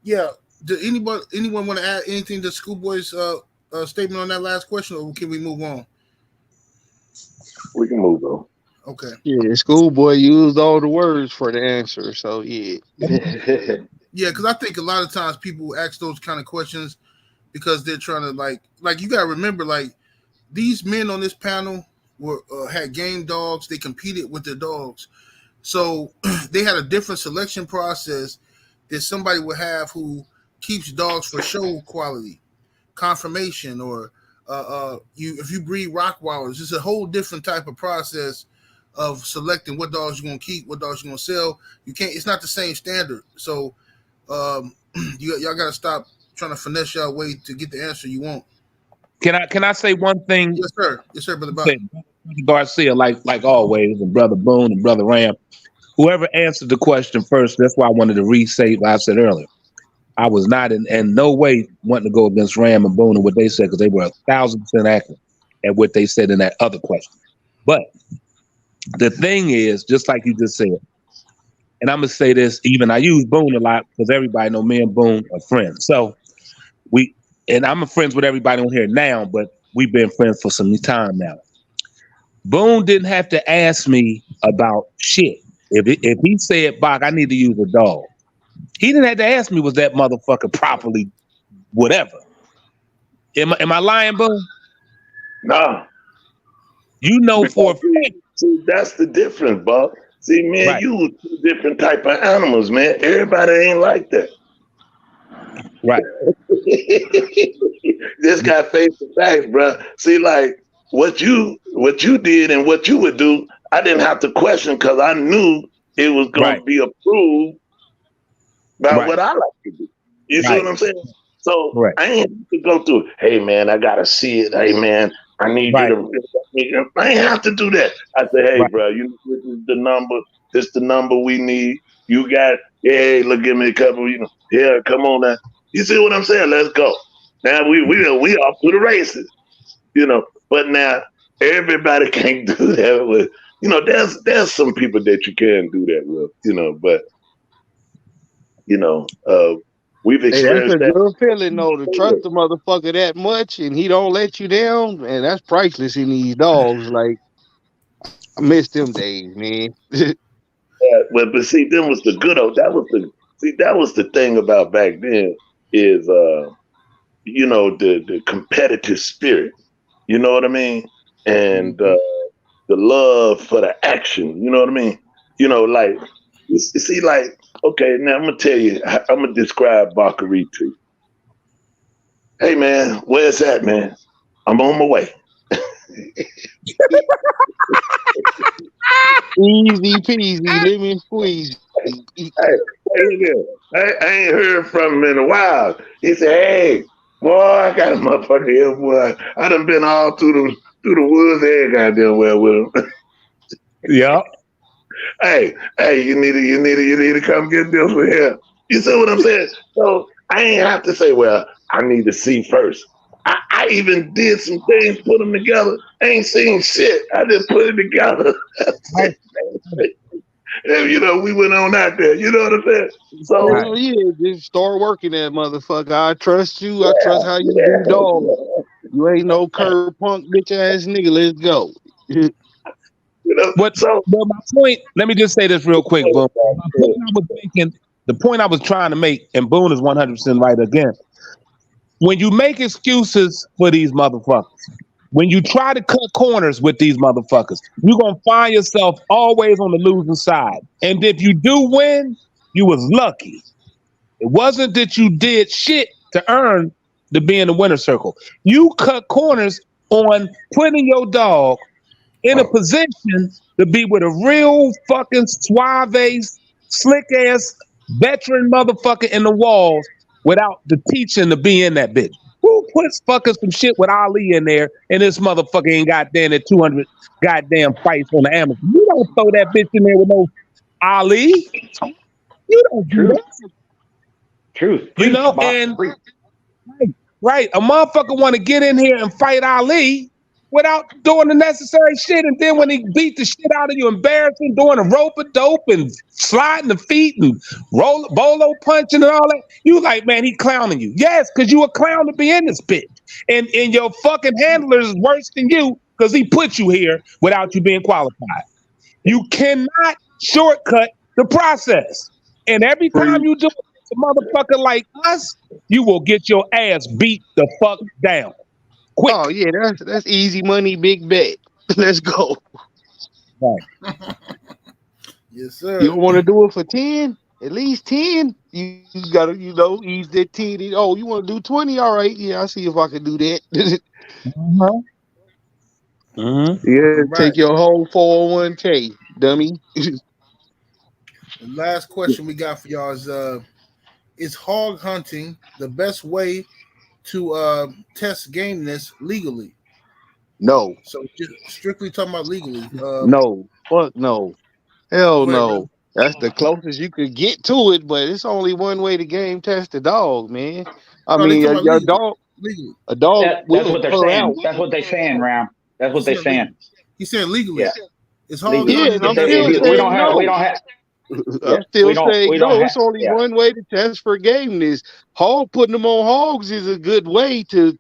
[SPEAKER 5] yeah. Did anyone want to add anything to Schoolboy's statement on that last question, or can we move on?
[SPEAKER 6] We can move on.
[SPEAKER 5] Okay.
[SPEAKER 4] Yeah, Schoolboy used all the words for the answer, so yeah.
[SPEAKER 5] Yeah, because I think a lot of times people ask those kind of questions because they're trying to like you gotta remember, like, these men on this panel were had game dogs. They competed with their dogs, so they had a different selection process that somebody would have who keeps dogs for show quality, conformation, or if you breed Rottweilers, it's a whole different type of process of selecting what dogs you're gonna keep, what dogs you're gonna sell. You can't. It's not the same standard. So y'all gotta stop trying to finesse your way to get the answer you want.
[SPEAKER 3] Can I say one thing?
[SPEAKER 5] Yes, sir. Yes, sir, Brother Bob.
[SPEAKER 3] Garcia, like always, and Brother Boone and Brother Ram, whoever answered the question first, that's why I wanted to restate what I said earlier. I was not in no way wanting to go against Ram and Boone and what they said, because they were 1,000% accurate at what they said in that other question. But the thing is, just like you just said, and I'm gonna say this, even I use Boone a lot because everybody know me and Boone are friends. So I'm friends with everybody on here now, but we've been friends for some time now. Boone didn't have to ask me about shit. If he said, "Bach, I need to use a dog," He didn't have to ask me, was that motherfucker properly whatever. Am I lying, Boone?
[SPEAKER 6] No.
[SPEAKER 3] You know for a
[SPEAKER 6] Because see, that's the difference, Bob. See, man,
[SPEAKER 3] Right.
[SPEAKER 6] you two different type of animals, man. Everybody ain't like that.
[SPEAKER 3] Right.
[SPEAKER 6] This guy face to face, bro. See, like what you did and what you would do, I didn't have to question because I knew it was going
[SPEAKER 3] Right.
[SPEAKER 6] to be approved by
[SPEAKER 3] Right.
[SPEAKER 6] what I like to do. You see
[SPEAKER 3] Right.
[SPEAKER 6] what I'm saying? So
[SPEAKER 3] Right.
[SPEAKER 6] I ain't have to go through. Hey, man, I gotta see it. Hey, man, I need
[SPEAKER 3] Right.
[SPEAKER 6] you to. I ain't have to do that. I say, hey,
[SPEAKER 3] Right.
[SPEAKER 6] bro, this is the number. This the number we need. You got. Hey, look, give me a couple. Yeah, come on now. You see what I'm saying? Let's go. Now we off to the races. But now everybody can't do that with. There's some people that you can do that with. But we've
[SPEAKER 4] Hey, that's
[SPEAKER 6] experienced
[SPEAKER 4] a
[SPEAKER 6] that.
[SPEAKER 4] good feeling, though, to trust the motherfucker that much and he don't let you down, and that's priceless in these dogs. Like, I miss them days, man.
[SPEAKER 6] But see, then was the good old. That was the thing about back then is the competitive spirit. You know what I mean? And the love for the action. You know what I mean? Like you see, like okay, now I'm gonna tell you. I'm gonna describe Bakari to you. Hey man, where's that man? I'm on my way.
[SPEAKER 4] Easy peasy, lemon squeezy.
[SPEAKER 6] Hey, look here. I ain't heard from him in a while. He said, "Hey, boy, I got a motherfucker here, boy. I done been all through the woods and goddamn well with him."
[SPEAKER 3] Yeah.
[SPEAKER 6] hey, you need to come get this for him. You see what I'm saying? So I ain't have to say, well, I need to see first. I even did some things, put them together. I ain't seen shit. I just put it together.
[SPEAKER 3] Right.
[SPEAKER 6] And, we went on out there. You know what I'm saying? So
[SPEAKER 3] Right.
[SPEAKER 4] Hell yeah, just start working that motherfucker. I trust you. I
[SPEAKER 6] yeah,
[SPEAKER 4] trust how you do dogs. You ain't no curb punk bitch ass nigga. Let's go.
[SPEAKER 3] But
[SPEAKER 6] So
[SPEAKER 3] my point, let me just say this real quick, Boone. My point I was making, the point I was trying to make, and Boone is 100% right again. When you make excuses for these motherfuckers, when you try to cut corners with these motherfuckers, you're going to find yourself always on the losing side. And if you do win, you was lucky. It wasn't that you did shit to earn to be in the winner circle. You cut corners on putting your dog in a position to be with a real fucking suave, slick ass veteran motherfucker in the walls without the teaching to be in that bitch. Who puts fucking some shit with Ali in there and this motherfucker ain't goddamn at 200 goddamn fights on the Amazon? You don't throw that bitch in there with no Ali. You don't do
[SPEAKER 2] Truth.
[SPEAKER 3] that.
[SPEAKER 2] Truth.
[SPEAKER 3] You
[SPEAKER 2] Preach,
[SPEAKER 3] know,
[SPEAKER 2] Bob.
[SPEAKER 3] and
[SPEAKER 2] Preach.
[SPEAKER 3] right, a motherfucker want to get in here and fight Ali without doing the necessary shit, and then when he beat the shit out of you, embarrassing, doing a rope a dope and sliding the feet and bolo punching and all that, you like, man, he clowning you. Yes, because you a clown to be in this bitch, and your fucking handler is worse than you because he put you here without you being qualified. You cannot shortcut the process, and every time you do it, a motherfucker like us, you will get your ass beat the fuck down quick.
[SPEAKER 4] Oh yeah, that's easy money, big bet. Let's go.
[SPEAKER 3] Right.
[SPEAKER 5] Yes,
[SPEAKER 4] You
[SPEAKER 5] sir.
[SPEAKER 4] don't want to do it for 10? At least 10. You gotta, ease that 10. Oh, you want to do 20? All right, yeah, I'll see if I can do that.
[SPEAKER 3] Uh-huh. Mm-hmm.
[SPEAKER 4] Yeah,
[SPEAKER 5] All right.
[SPEAKER 4] take your whole 401k, dummy.
[SPEAKER 5] The last question we got for y'all is hog hunting the best way to test gameness legally?
[SPEAKER 4] No,
[SPEAKER 5] So just strictly talking about legally.
[SPEAKER 4] no, fuck no. Hell
[SPEAKER 5] Go ahead,
[SPEAKER 4] no.
[SPEAKER 5] Ren.
[SPEAKER 4] That's the closest you could get to it, but it's only one way to game test a dog, man. I
[SPEAKER 5] No, they
[SPEAKER 4] mean,
[SPEAKER 5] talking about
[SPEAKER 4] your
[SPEAKER 5] legally.
[SPEAKER 4] dog,
[SPEAKER 5] Legally.
[SPEAKER 4] a dog
[SPEAKER 2] That's
[SPEAKER 4] will
[SPEAKER 2] what they're
[SPEAKER 4] pull out.
[SPEAKER 2] saying. That's what they're saying, Ram. That's
[SPEAKER 5] He
[SPEAKER 2] what they're
[SPEAKER 5] said legally.
[SPEAKER 2] saying.
[SPEAKER 5] He said legally.
[SPEAKER 2] Yeah,
[SPEAKER 5] Is hog
[SPEAKER 2] legally.
[SPEAKER 4] Yeah,
[SPEAKER 5] hunting
[SPEAKER 4] and
[SPEAKER 5] the
[SPEAKER 4] I'm
[SPEAKER 2] If
[SPEAKER 5] best
[SPEAKER 2] they,
[SPEAKER 4] still
[SPEAKER 5] way?
[SPEAKER 2] if we don't
[SPEAKER 4] saying
[SPEAKER 2] have, we
[SPEAKER 4] no.
[SPEAKER 2] don't have, yeah,
[SPEAKER 4] I'm still saying
[SPEAKER 2] we don't
[SPEAKER 4] no.
[SPEAKER 2] have,
[SPEAKER 4] It's only
[SPEAKER 2] yeah.
[SPEAKER 4] one way to test for gameness. Hog putting them on hogs is a good way to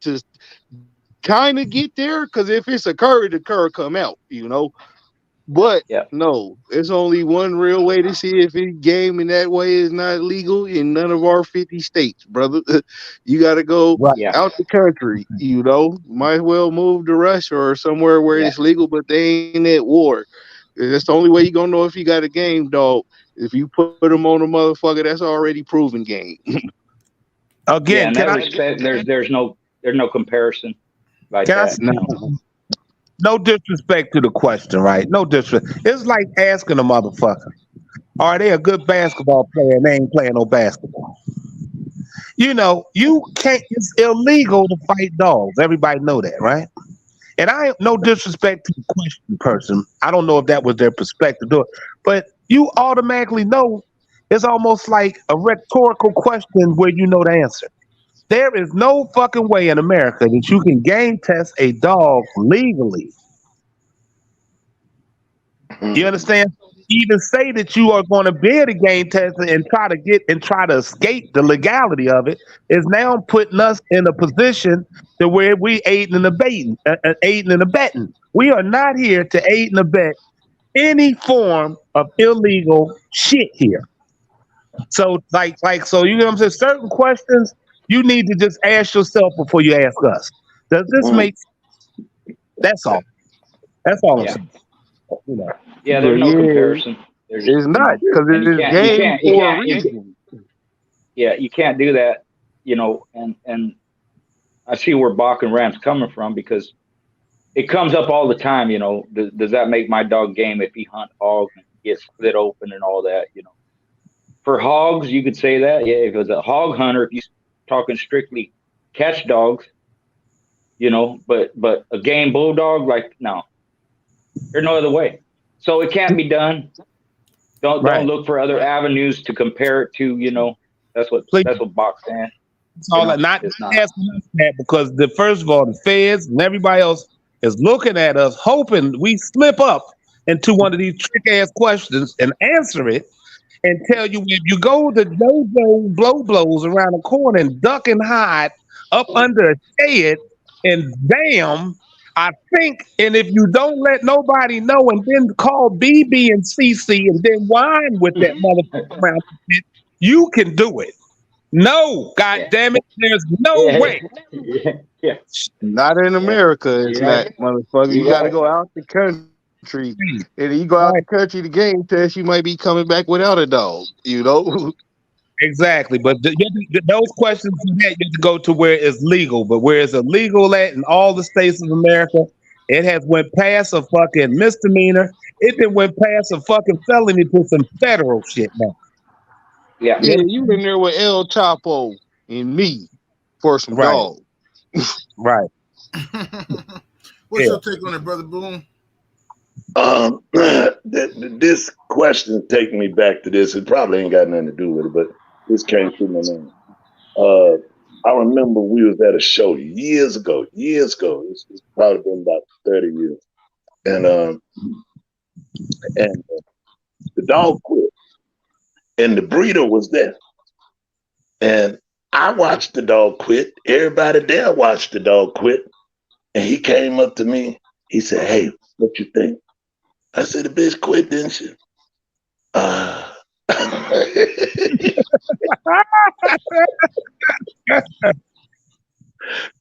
[SPEAKER 4] kind of get there, because if it's a curry, the curry come out. But
[SPEAKER 2] Yeah.
[SPEAKER 4] no, there's only one real way to see if any game in that way is not legal in none of our 50 states, brother. You got to go
[SPEAKER 3] Right.
[SPEAKER 2] Yeah.
[SPEAKER 4] out the country, you know. Might as well move to Russia or somewhere where
[SPEAKER 2] Yeah.
[SPEAKER 4] it's legal, but they ain't at war. That's the only way you gonna know if you got a game, dog. If you put them on a motherfucker, that's already proven game.
[SPEAKER 2] Yeah.
[SPEAKER 3] Again,
[SPEAKER 2] In
[SPEAKER 3] can
[SPEAKER 2] that
[SPEAKER 3] I
[SPEAKER 2] respect, there's no comparison like
[SPEAKER 3] can I
[SPEAKER 2] that.
[SPEAKER 3] say,
[SPEAKER 2] You know.
[SPEAKER 3] no disrespect to the question, right? No disrespect. It's like asking a motherfucker, are they a good basketball player and they ain't playing no basketball? You know, you can't. It's illegal to fight dogs. Everybody know that, right? And I ain't no disrespect to the question person. I don't know if that was their perspective, but you automatically know it's almost like a rhetorical question where you know the answer. There is no fucking way in America that you can game test a dog legally. You understand? Even say that you are going to be able to game test it and try to escape the legality of it is now putting us in a position to where we aiding and abetting. We are not here to aid and abet any form of illegal shit here. So so you know what I'm saying? Certain questions you need to just ask yourself before you ask us. Does this make that's all. That's all I'm
[SPEAKER 2] Yeah.
[SPEAKER 3] saying. You know.
[SPEAKER 2] Yeah.
[SPEAKER 4] But
[SPEAKER 2] There's no
[SPEAKER 4] yeah,
[SPEAKER 2] comparison. There's
[SPEAKER 4] it's
[SPEAKER 2] you
[SPEAKER 4] not
[SPEAKER 2] know,
[SPEAKER 4] because
[SPEAKER 2] and
[SPEAKER 4] it is game for a reason.
[SPEAKER 2] yeah, you can't do that. You know, and I see where Bach and Ram's coming from because it comes up all the time. You know, does that make my dog game if he hunt hogs and gets split open and all that? You know, for hogs, you could say that. Yeah, if it was a hog hunter, if you're talking strictly catch dogs, you know, but a game bulldog, like no, there's no other way. So it can't be done. Don't
[SPEAKER 3] Right.
[SPEAKER 2] look for other avenues to compare it to. You know,
[SPEAKER 3] Please.
[SPEAKER 2] that's what Bach's saying.
[SPEAKER 3] It's
[SPEAKER 2] You
[SPEAKER 3] all
[SPEAKER 2] know,
[SPEAKER 3] not
[SPEAKER 2] it's not.
[SPEAKER 3] asking us that because the first of all, the feds and everybody else is looking at us, hoping we slip up into one of these trick ass questions and answer it and tell you if you go to JoJo blow blows around the corner and duck and hide up under a shed and damn, I think, and if you don't let nobody know and then call BB and CC and then whine with that motherfucker around the shit, you can do it. No, god
[SPEAKER 2] Yeah.
[SPEAKER 3] damn it, there's no
[SPEAKER 2] Yeah.
[SPEAKER 3] way.
[SPEAKER 2] Yeah.
[SPEAKER 4] Not in
[SPEAKER 2] Yeah.
[SPEAKER 4] America, it's
[SPEAKER 2] You're
[SPEAKER 4] not,
[SPEAKER 2] right.
[SPEAKER 4] motherfucker. You
[SPEAKER 2] You're
[SPEAKER 4] got to
[SPEAKER 2] right.
[SPEAKER 4] go out the country.
[SPEAKER 3] Right,
[SPEAKER 4] And if you go out
[SPEAKER 3] right,
[SPEAKER 4] the country to game test, you might be coming back without a dog, you know?
[SPEAKER 3] exactly. But those questions you have to go to where it's legal, but where it's illegal at in all the states of America, it has went past a fucking misdemeanor. It then went past a fucking felony to some federal shit now.
[SPEAKER 2] Yeah.
[SPEAKER 3] You
[SPEAKER 4] Yeah, you in
[SPEAKER 3] understand?
[SPEAKER 4] there with El Chapo and me for some
[SPEAKER 3] Right,
[SPEAKER 4] dog.
[SPEAKER 3] right.
[SPEAKER 5] What's
[SPEAKER 3] Yeah.
[SPEAKER 5] your take on it, brother Boone?
[SPEAKER 6] This question taking me back to this. It probably ain't got nothing to do with it, but this came through my mind. I remember we was at a show years ago. It's probably been about 30 years. And the dog quit. And the breeder was there. And I watched the dog quit. Everybody there watched the dog quit. And he came up to me. He said, "Hey, what you think?" I said, "The bitch quit, didn't she?"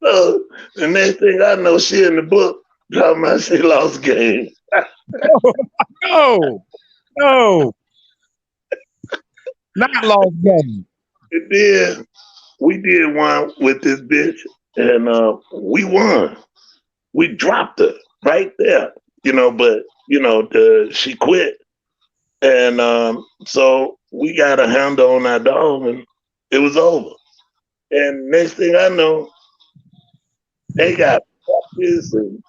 [SPEAKER 6] So the next thing I know, she in the book talking about she lost game.
[SPEAKER 3] No, no, not lost game.
[SPEAKER 6] And then we did one with this bitch, and we won. We dropped her right there, but she quit, and so we got a handle on our dog, and it was over. And next thing I know, they got puppies and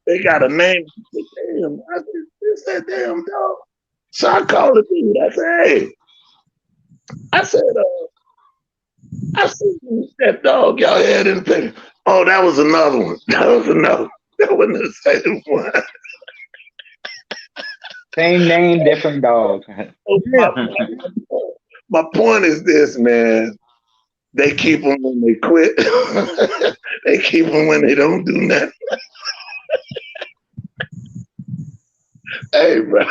[SPEAKER 6] they got a name. Damn, I said, "It's that damn dog." So I called the dude. I said, "Hey," I said, "I seen that dog y'all had in the picture." "Oh, that was another one. That was another. That wasn't the same one."
[SPEAKER 2] Same name, different dog.
[SPEAKER 6] So
[SPEAKER 3] Yeah.
[SPEAKER 6] my point is this, man. They keep them when they quit. They keep them when they don't do nothing. Hey, bro,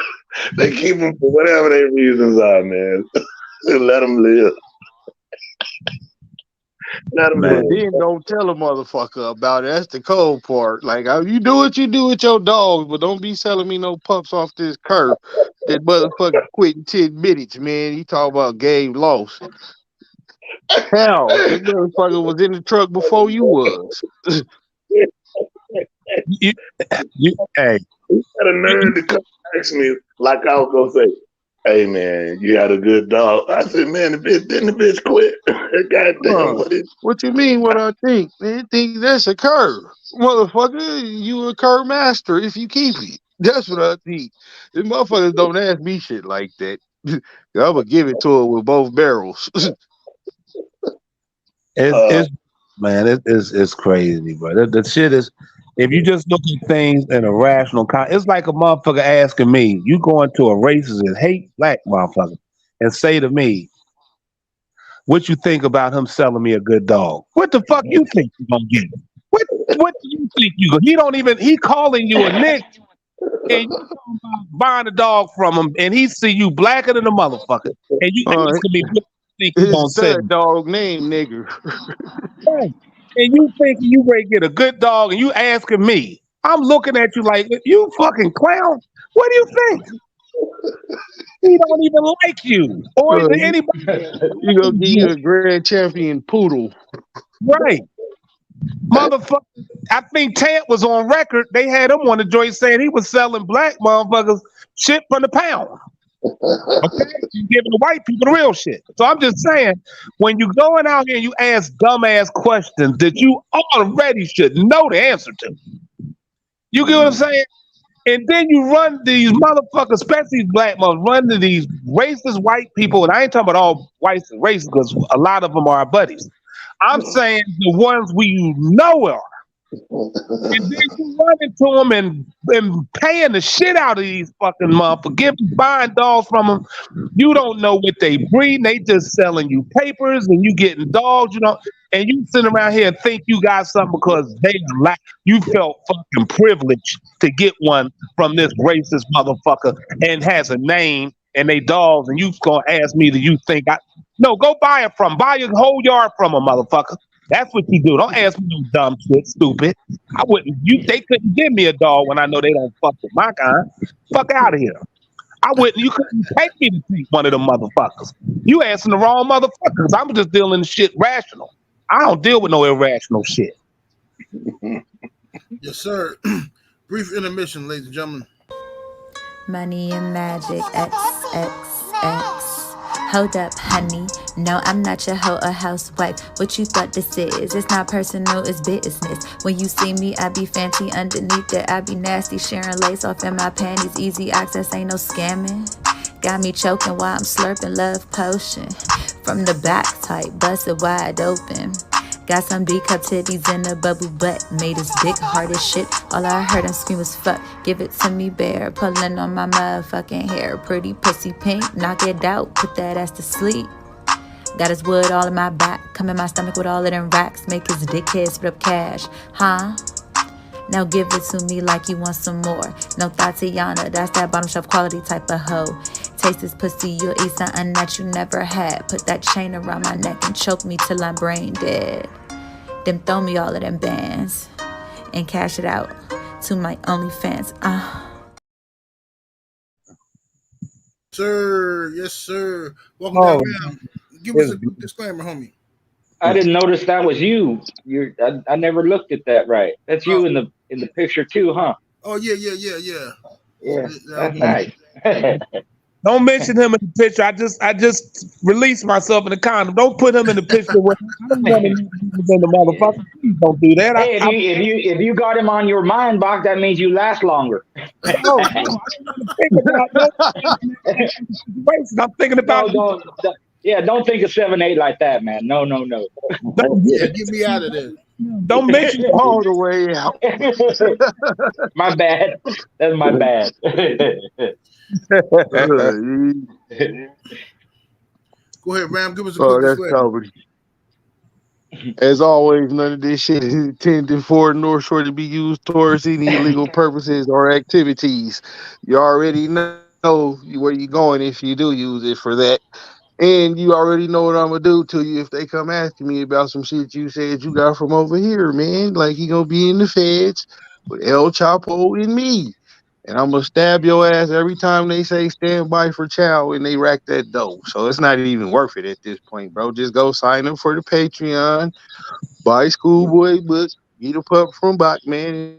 [SPEAKER 6] they keep them for whatever their reasons are, man. Let them live. Let them
[SPEAKER 3] Man.
[SPEAKER 6] live.
[SPEAKER 4] Then don't tell a motherfucker about it. That's the cold part. Like, you do what you do with your dogs, but don't be selling me no pups off this curb. That motherfucker quit in 10 minutes, man. He talk about game lost. Hell, that motherfucker was in the truck before you was.
[SPEAKER 3] Hey,
[SPEAKER 6] He had a nerve to come ask me like I was gonna say, "Hey man, you had a good dog." I said, "Man, didn't the bitch quit?" Goddamn,
[SPEAKER 4] What you mean? What I think? Man, think that's a curve, motherfucker. You a curve master if you keep it. That's what I think. The motherfuckers don't ask me shit like that. I'm gonna give it to her with both barrels.
[SPEAKER 3] it's man, it's crazy, bro. The shit is, if you just look at things in a rational it's like a motherfucker asking me, you go into a racist and hate black motherfucker and say to me, what you think about him selling me a good dog? What the fuck you think you gonna get? What do you think you gonna? He don't even, he calling you a nigga and you talking about buying a dog from him and he see you blacker than a motherfucker and you asking me what you think you
[SPEAKER 4] His
[SPEAKER 3] gonna sell?
[SPEAKER 4] stud dog name nigger.
[SPEAKER 3] Right. And you thinking you ready to get a good dog and you asking me. I'm looking at you like, you fucking clown. What do you think? He don't even like you or anybody.
[SPEAKER 4] You gonna give you a grand champion poodle.
[SPEAKER 3] Right. Motherfucker. I think Tant was on record. They had him on the joint saying he was selling black motherfuckers shit from the pound. Okay, you giving the white people the real shit. So I'm just saying, when you going out here and you ask dumbass questions that you already should know the answer to, you get what I'm saying? And then you run these motherfuckers, especially black motherfuckers, run to these racist white people, and I ain't talking about all whites and racist because a lot of them are our buddies. I'm saying the ones we know are. And then you run into them and paying the shit out of these fucking motherfuckers, buying dogs from them. You don't know what they breed. They just selling you papers and you getting dogs, you know. And you sit around here and think you got something because you felt fucking privileged to get one from this racist motherfucker and has a name and they dogs. And you gonna ask me, do you think no, go buy it buy your whole yard from a motherfucker. That's what you do. Don't ask me no dumb shit, stupid. I wouldn't. They couldn't give me a dog when I know they don't fuck with my kind. Fuck out of here. I wouldn't. You couldn't take me to take one of them motherfuckers. You asking the wrong motherfuckers. I'm just dealing shit rational. I don't deal with no irrational shit.
[SPEAKER 5] Yes, sir. Brief intermission, ladies and gentlemen.
[SPEAKER 7] Money and magic, XXX. Hold up, honey. No, I'm not your hoe or housewife. What you thought this is? It's not personal, it's business. When you see me, I be fancy underneath it. I be nasty, sharing lace off in my panties. Easy access, ain't no scamming. Got me choking while I'm slurping love potion. From the back tight, busted wide open. Got some D-cup titties in a bubble butt. Made his dick hard as shit. All I heard him scream was fuck. Give it to me, bear. Pulling on my motherfucking hair. Pretty pussy pink. Knock it out. Put that ass to sleep. Got his wood all in my back. Come in my stomach with all of them racks. Make his dickhead split up cash. Huh? Now give it to me like you want some more. No Tatiana, that's that bottom shelf quality type of hoe. Taste this pussy, you'll eat something that you never had. Put that chain around my neck and choke me till I'm brain dead. Then throw me all of them bands and cash it out to my OnlyFans.
[SPEAKER 5] Sir, yes, sir. Welcome down, man. Give us a disclaimer, homie.
[SPEAKER 2] I didn't notice that was you. I never looked at that right. That's you in the picture too, huh?
[SPEAKER 5] Oh yeah.
[SPEAKER 2] Yeah, that's nice.
[SPEAKER 3] Don't mention him in the picture. I just released myself in the condom. Don't put him in the picture with I don't want to use in the motherfucker. Please don't do that.
[SPEAKER 2] Hey, if you got him on your mind box, that means you last longer.
[SPEAKER 3] I don't want to think about that. I'm thinking about
[SPEAKER 2] don't think of 7-8 like that, man. No.
[SPEAKER 5] Yeah, get me out of there.
[SPEAKER 3] Don't mention
[SPEAKER 4] all the way out.
[SPEAKER 2] My bad. That's my bad.
[SPEAKER 5] Go ahead, Ram. Give us a quick disclaimer.
[SPEAKER 4] As always, none of this shit is intended for nor sure to be used towards any illegal purposes or activities. You already know where you're going if you do use it for that. And you already know what I'm gonna do to you if they come asking me about some shit you said you got from over here, man. Like he gonna be in the feds with El Chapo and me. And I'm gonna stab your ass every time they say stand by for chow and they rack that dough. So it's not even worth it at this point, bro. Just go sign up for the Patreon, buy Schoolboy book, get a pup from Bach, man,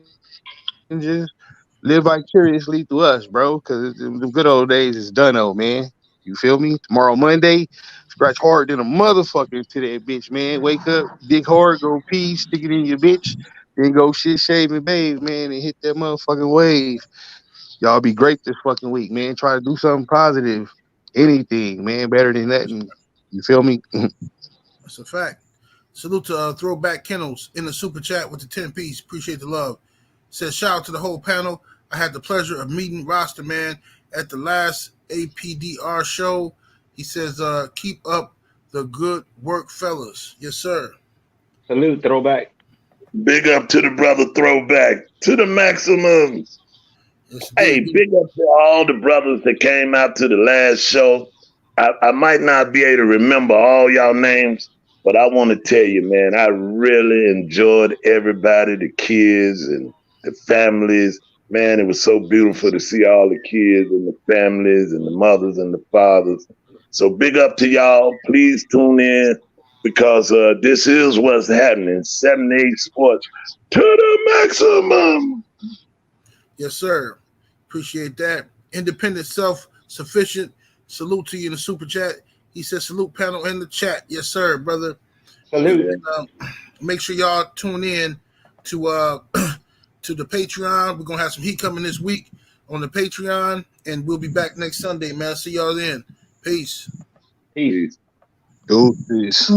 [SPEAKER 4] and just live vicariously through us, bro. Cause the good old days is done, man. You feel me? Tomorrow, Monday, scratch hard than a motherfucker to that bitch, man. Wake up, dig hard, go pee, stick it in your bitch, then go shit, shave, and bathe, man, and hit that motherfucking wave. Y'all be great this fucking week, man. Try to do something positive. Anything, man, better than nothing. You feel me?
[SPEAKER 5] That's a fact. Salute to Throwback Kennels in the super chat with the 10 piece. Appreciate the love. Says shout out to the whole panel. I had the pleasure of meeting Roster Man at the last APDR show. He says, keep up the good work, fellas. Yes, sir.
[SPEAKER 2] Salute, Throwback.
[SPEAKER 6] Big up to the brother Throwback, to the maximum.
[SPEAKER 5] Yes,
[SPEAKER 6] Hey, big up to all the brothers that came out to the last show. I might not be able to remember all y'all names, but I want to tell you, man, I really enjoyed everybody, the kids and the families. Man, it was so beautiful to see all the kids and the families and the mothers and the fathers. So big up to y'all. Please tune in because this is what's happening. 7-8 Sports to the maximum.
[SPEAKER 5] Yes, sir. Appreciate that. Independent, self-sufficient. Salute to you in the super chat. He says salute panel in the chat. Yes, sir, brother.
[SPEAKER 2] Salute.
[SPEAKER 5] And, make sure y'all tune in to to the Patreon. We're gonna have some heat coming this week on the Patreon, and we'll be back next Sunday, man. See y'all then. Peace.
[SPEAKER 2] Peace.
[SPEAKER 4] Peace.